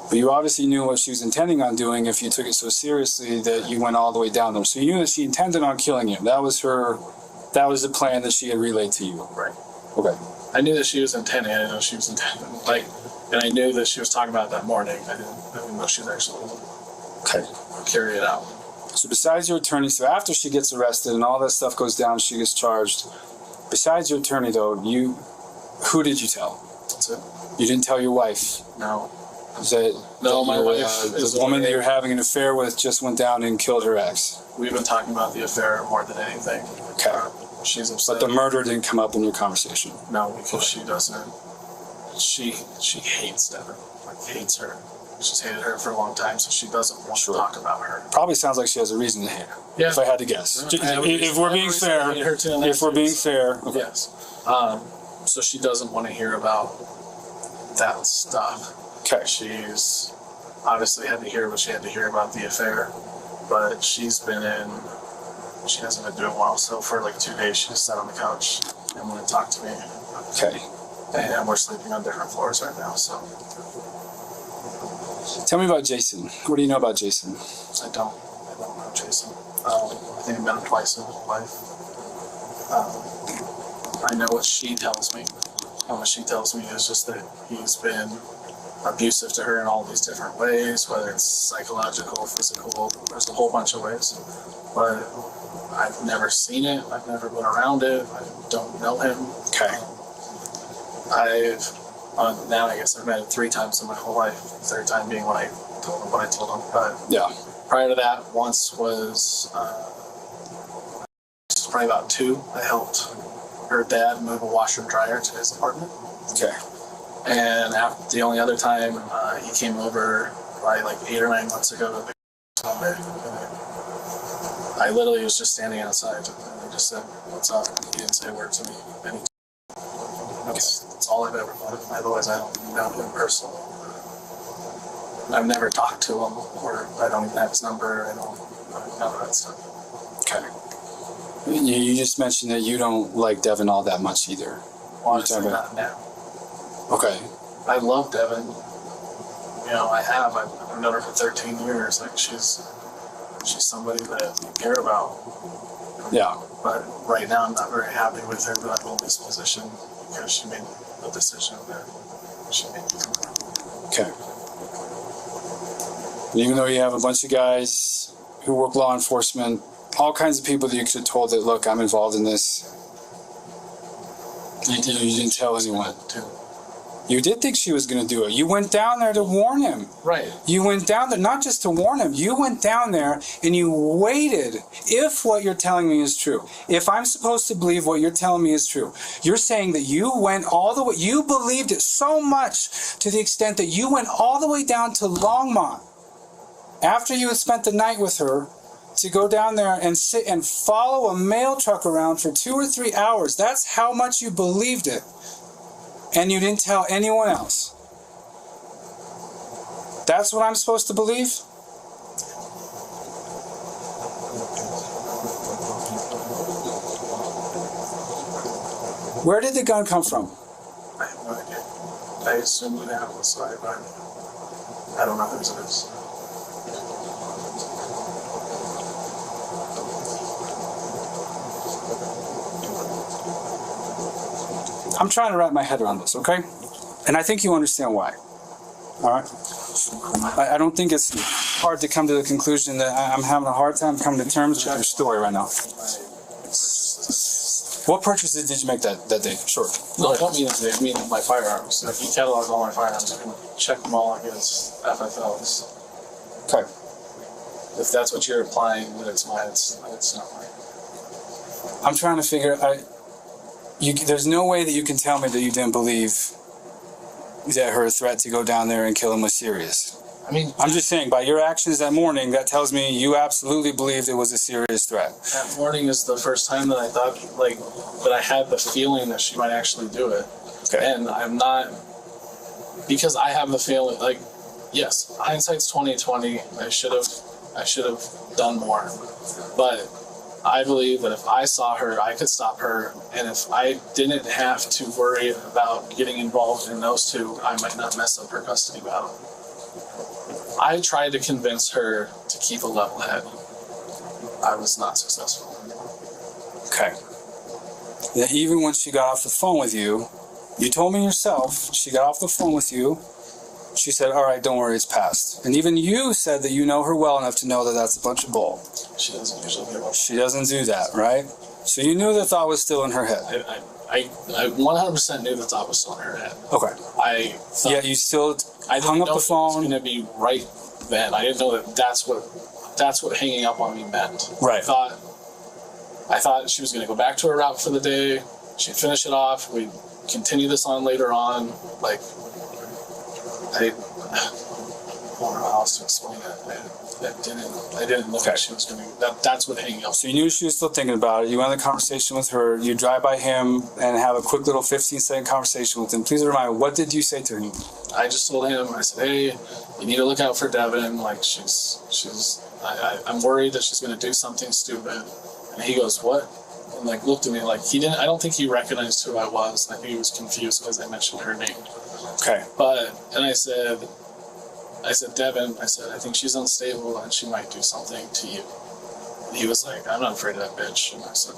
But you obviously knew what she was intending on doing if you took it so seriously that you went all the way down there. So you knew that she intended on killing him. That was the plan that she had relayed to you. Right. Okay. I knew that she was intending. I didn't know she was intending. Like, and I knew that she was talking about it that morning. I didn't know she was actually carry it out. So besides your attorney, so after she gets arrested and all that stuff goes down, she gets charged. Besides your attorney, though, who did you tell? That's it. You didn't tell your wife. No. Is that No, my wife is the woman that you're having an affair with just went down and killed her ex. We've been talking about the affair more than anything. Okay. She's upset. But the murder didn't come up in your conversation. No, because she doesn't. She hates Devin. Like, hates her. She's hated her for a long time, so she doesn't want to talk about her. Probably sounds like she has a reason to hate her. Yeah. If I had to guess. Yeah. If we're being fair. Okay. Yes. So she doesn't want to hear about that stuff. Okay. She's obviously had to hear what she had to hear about the affair, but she hasn't been doing well. So for like 2 days, she just sat on the couch and wouldn't talk to me. Okay. And we're sleeping on different floors right now, so. Tell me about Jason. What do you know about Jason? I don't know Jason. I think I've met him twice in his life. I know what she tells me. And what she tells me is just that he's been abusive to her in all these different ways, whether it's psychological, physical, there's a whole bunch of ways. But I've never seen it. I've never been around it. I don't know him. Okay. Now I guess I've met him 3 times in my whole life. The third time being when I told him what I told him. But yeah. Prior to that, once was probably about 2. I helped her dad move a washer and dryer to his apartment. Okay. And the only other time he came over probably like 8 or 9 months ago to the I literally was just standing outside and I just said, "What's up?" He didn't say a word to me. And that's all I've ever done. Otherwise, I don't know him personally. I've never talked to him, or I don't even have his number. I don't none of that stuff. Okay. You just mentioned that you don't like Devin all that much either. Honestly, not now. Okay. I love Devin. You know, I have. I've known her for 13 years. Like, she's somebody that I care about. Yeah. But right now, I'm not very happy with her that I'm in this position because she made a decision that she made. Okay. And even though you have a bunch of guys who work law enforcement, all kinds of people that you could have told that, look, I'm involved in this, you didn't tell anyone. You did think she was going to do it. You went down there to warn him. Right. You went down there, not just to warn him, you went down there and you waited. If what you're telling me is true, if I'm supposed to believe what you're telling me is true, you're saying that you went all the way, you believed it so much to the extent that you went all the way down to Longmont after you had spent the night with her to go down there and sit and follow a mail truck around for 2 or 3 hours. That's how much you believed it. And you didn't tell anyone else. That's what I'm supposed to believe? Where did the gun come from? I have no idea. I assume it happened outside, but I don't know whose it is. I'm trying to wrap my head around this, okay? And I think you understand why. All right? I don't think it's hard to come to the conclusion that I'm having a hard time coming to terms with your story right now. What purchases did you make that day? Sure. No, I don't mean today. I mean my firearms. If you catalog all my firearms, I can check them all against FFLs. Okay. If that's what you're implying, that it's mine, it's not mine. I'm trying to figure there's no way that you can tell me that you didn't believe that her threat to go down there and kill him was serious. I mean, I'm just saying, by your actions that morning, that tells me you absolutely believed it was a serious threat. that morning is the first time that I thought, that I had the feeling that she might actually do it. Okay. And I'm not, because I have the feeling, yes, hindsight's 20/20. I should have done more. But I believe that if I saw her, I could stop her, and if I didn't have to worry about getting involved in those two, I might not mess up her custody battle. I tried to convince her to keep a level head. I was not successful. Okay. That even when she got off the phone with you, you told me yourself, she got off the phone with you, she said, all right, don't worry, it's passed. And even you said that you know her well enough to know that that's a bunch of bull. She doesn't usually give up. She doesn't do that, right? So you knew the thought was still in her head. I 100% knew the thought was still in her head. Okay. I thought, Yeah, you still I hung up the It was phone. going to be right then. I didn't know that that's what hanging up on me meant. Right. I thought she was going to go back to her route for the day. She'd finish it off. We'd continue this on later on. I don't know how else to explain it. I didn't look like she was going to. That's what hanging up. So you knew she was still thinking about it. You went in the conversation with her. You drive by him and have a quick little 15-second conversation with him. Please remind me, what did you say to him? I just told him, I said, hey, you need to look out for Devin. I'm worried that she's going to do something stupid. And he goes, what? And looked at me I don't think he recognized who I was. And I think he was confused because I mentioned her name. Okay. And I said, Devin, I think she's unstable and she might do something to you. And he was like, I'm not afraid of that bitch. And I said,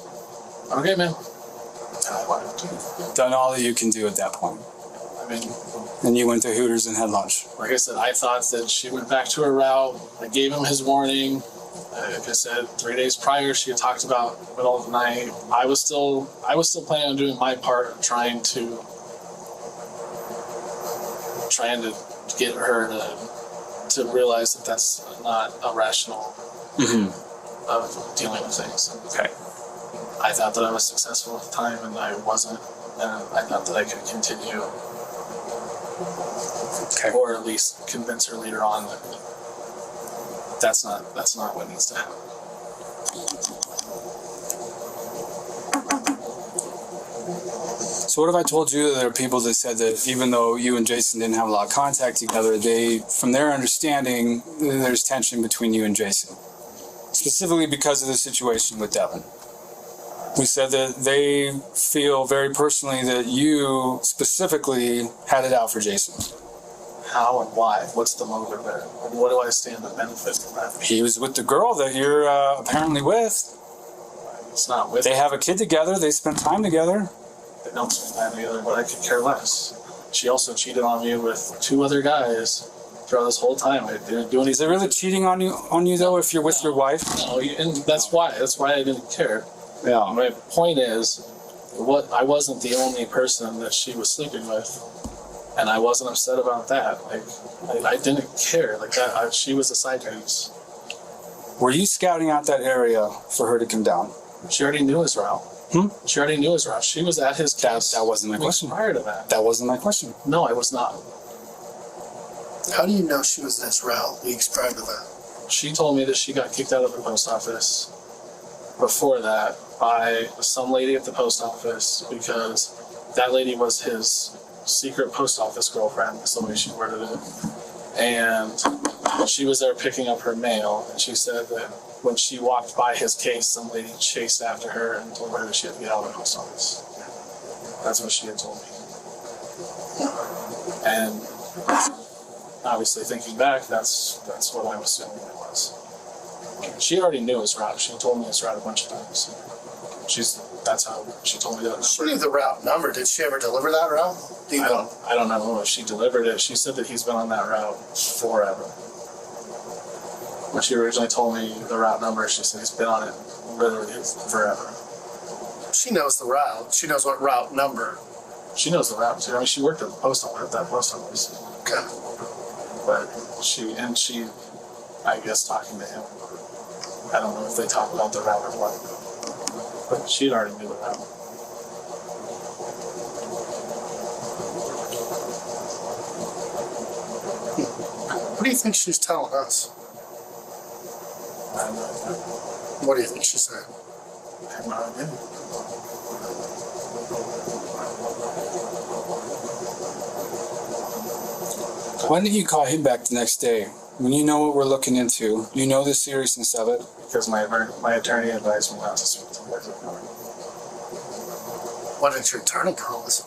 okay, man. And I left. Done all that you can do at that point. And you went to Hooters and had lunch. Like I said, I thought that she went back to her route. I gave him his warning. Like I said, 3 days prior, she had talked about the middle of the night. I was still planning on doing my part, trying to get her to realize that that's not a rational of dealing with things. Okay. I thought that I was successful at the time, and I wasn't. And I thought that I could continue, or at least convince her later on that that's not what needs to happen. So what if I told you that there are people that said that even though you and Jason didn't have a lot of contact together, from their understanding, there's tension between you and Jason, specifically because of the situation with Devin? We said that they feel very personally that you specifically had it out for Jason. How and why? What's the motive there? And what do I stand to benefit from that? He was with the girl that you're apparently with. It's not with. They have a kid together. They spend time together. They don't spend time together, but I could care less. She also cheated on me with 2 other guys throughout this whole time. I didn't do anything. Is it really cheating on you though if you're with your wife? No, and that's why I didn't care. Yeah. My point is, I wasn't the only person that she was sleeping with. And I wasn't upset about that. Like, I didn't care. Like that, she was a side piece. Were you scouting out that area for her to come down? She already knew his route. She already knew his route. She was at his case. That wasn't my question. Prior to that. That wasn't my question. No, I was not. How do you know she was in his route weeks prior to that? She told me that she got kicked out of the post office before that by some lady at the post office because that lady was his secret post office girlfriend, is the way she worded it. And she was there picking up her mail, and she said that when she walked by his case, some lady chased after her and told her that she had to get out of the post office. That's what she had told me. And obviously thinking back, that's what I'm assuming it was. She already knew his route. She told me his route a bunch of times. That's how she told me that. She knew the route number. Did she ever deliver that route? I don't know if she delivered it. She said that he's been on that route forever. When she originally told me the route number, she said he's been on it literally forever. She knows the route. She knows what route number. She knows the route too. I mean, she worked at the post office, at that post office. Okay. But she, I guess, talking to him. I don't know if they talked about the route or what. But she already knew the route. What do you think she's telling us? I have no idea. What do you think she's saying? I have no idea. Why didn't you call him back the next day? When you know what we're looking into, you know the seriousness of it. Because my attorney advised me not to speak to her. Why didn't your attorney call us?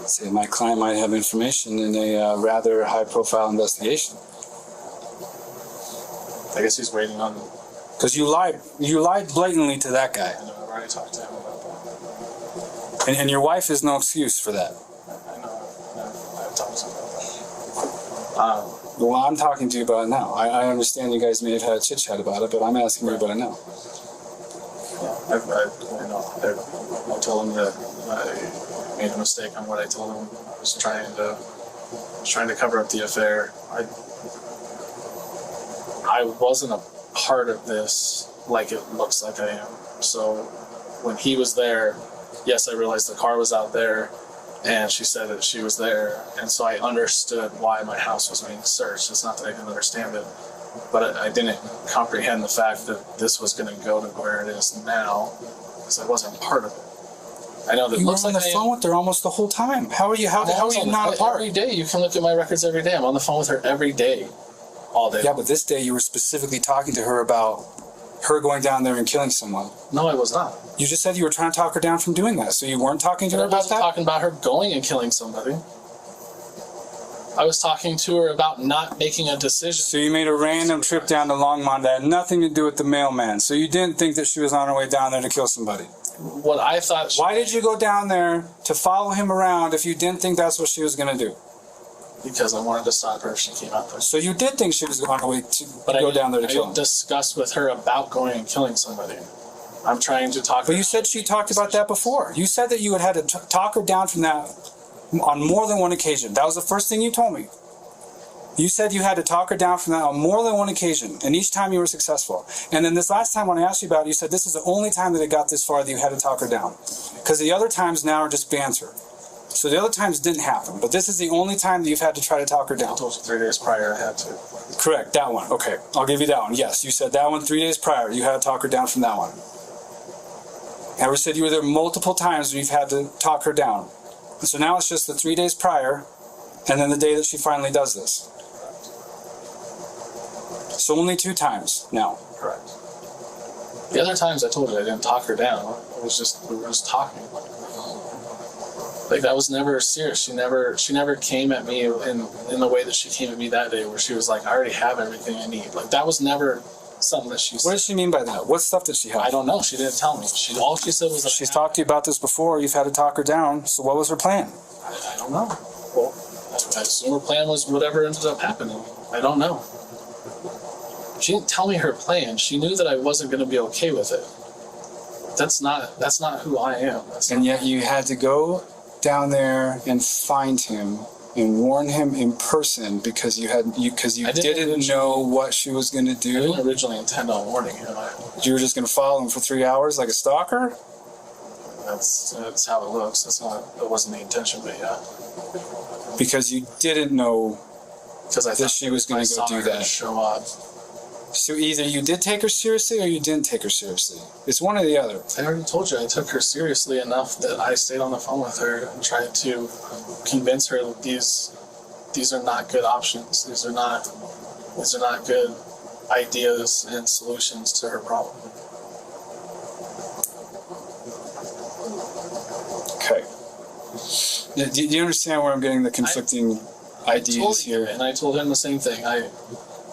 Say my client might have information in a rather high-profile investigation. I guess he's waiting on. Because you lied blatantly to that guy. I know, I've already talked to him about that. And your wife is no excuse for that. I know, I've talked to him about that. Well, I'm talking to you about it now. I understand you guys may have had a chit-chat about it, but I'm asking you about it now. I told him that I made a mistake on what I told him. I was trying to cover up the affair. I wasn't a part of this like it looks like I am. So when he was there, yes, I realized the car was out there, and she said that she was there, and so I understood why my house was being searched. It's not that I didn't understand it, but I didn't comprehend the fact that this was going to go to where it is now, because I wasn't part of it. I know that You looks were on like the phone with her almost the whole time. How are you not a part? Every day. You can look at my records every day. I'm on the phone with her every day, all day. Yeah, but this day you were specifically talking to her about her going down there and killing someone. No, I was not. You just said you were trying to talk her down from doing that, so you weren't talking to her I about wasn't that? talking about her going and killing somebody. I was talking to her about not making a decision. So you made a random trip down to Longmont that had nothing to do with the mailman. So you didn't think that she was on her way down there to kill somebody. What I thought. Why did you go down there to follow him around if you didn't think that's what she was going to do? Because I wanted to stop her if she came out there. So you did think she was on her way to But go down there to I kill didn't him. discuss with her about going and killing somebody. I'm trying to talk. But you said she talked about that before. You said that you had to talk her down from that on more than one occasion. That was the first thing you told me. You said you had to talk her down from that on more than one occasion, and each time you were successful. And then this last time when I asked you about it, you said this is the only time that it got this far that you had to talk her down. Because the other times now are just banter. So the other times didn't happen, but this is the only time that you've had to try to talk her down. I told you 3 days prior I had to. Correct, that one. Okay, I'll give you that one. Yes, you said that one 3 days prior. You had to talk her down from that one. And we said you were there multiple times when you've had to talk her down. And so now it's just the 3 days prior, and then the day that she finally does this. So only 2 times now. Correct. The other times I told you I didn't talk her down. It was just we were just talking. Like that was never serious. She never came at me in the way that she came at me that day, where she was like, I already have everything I need. Like that was never something that she said. What does she mean by that? What stuff did she have? I don't know. She didn't tell me. All she said was that She's talked to you about this before. You've had to talk her down. So what was her plan? I don't know. Well, I assume her plan was whatever ended up happening. I don't know. She didn't tell me her plan. She knew that I wasn't going to be okay with it. That's not who I am. And yet you had to go down there and find him and warn him in person because you didn't know what she was going to I do? didn't originally intend on warning him. You were just going to follow him for 3 hours like a stalker? That's how it looks. That wasn't the intention, but yeah. Because you didn't know Because I that thought she was going I to saw go do her that. show up. So either you did take her seriously or you didn't take her seriously. It's one or the other. I already told you I took her seriously enough that I stayed on the phone with her and tried to convince her that these are not good options. These are not good ideas and solutions to her problem. Okay. Now, do you understand where I'm getting the conflicting ideas here? And I told him the same thing.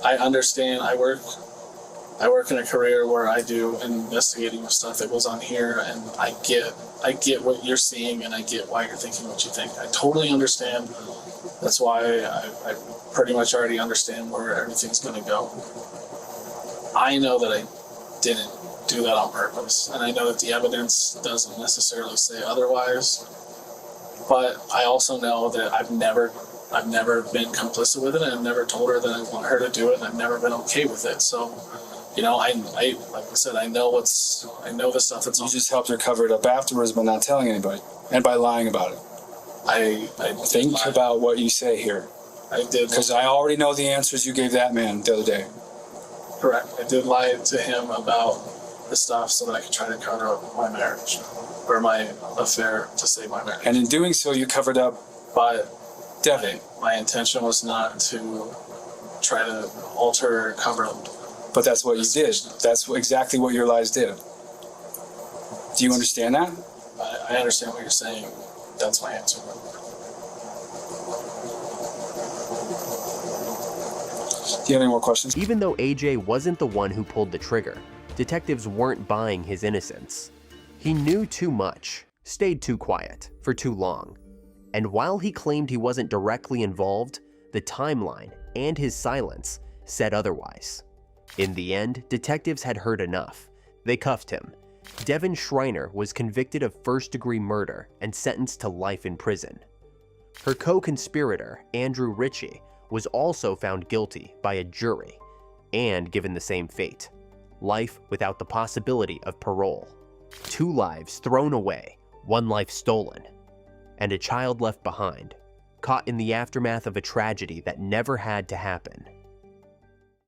I understand. I work in a career where I do investigating of stuff that goes on here, and I get what you're seeing, and I get why you're thinking what you think. I totally understand. That's why I pretty much already understand where everything's going to go. I know that I didn't do that on purpose, and I know that the evidence doesn't necessarily say otherwise. But I also know that I've never been complicit with it, and I've never told her that I want her to do it, and I've never been okay with it. So, you know, I like I said, I know the stuff that's You on. just helped her cover it up afterwards by not telling anybody and by lying about it. I Think about what you say here, I did. because I already know the answers you gave that man the other day. Correct. I did lie to him about the stuff so that I could try to cover up my marriage or my affair to save my marriage. And in doing so, you covered up But Devin. my intention was not to try to alter or cover up. But that's what you did. That's exactly what your lies did. Do you understand that? I understand what you're saying. That's my answer. Do you have any more questions? Even though AJ wasn't the one who pulled the trigger, detectives weren't buying his innocence. He knew too much, stayed too quiet for too long. And while he claimed he wasn't directly involved, the timeline and his silence said otherwise. In the end, detectives had heard enough. They cuffed him. Devin Schreiner was convicted of first-degree murder and sentenced to life in prison. Her co-conspirator, Andrew Ritchie, was also found guilty by a jury and given the same fate: life without the possibility of parole. 2 lives thrown away, 1 life stolen, and a child left behind, caught in the aftermath of a tragedy that never had to happen.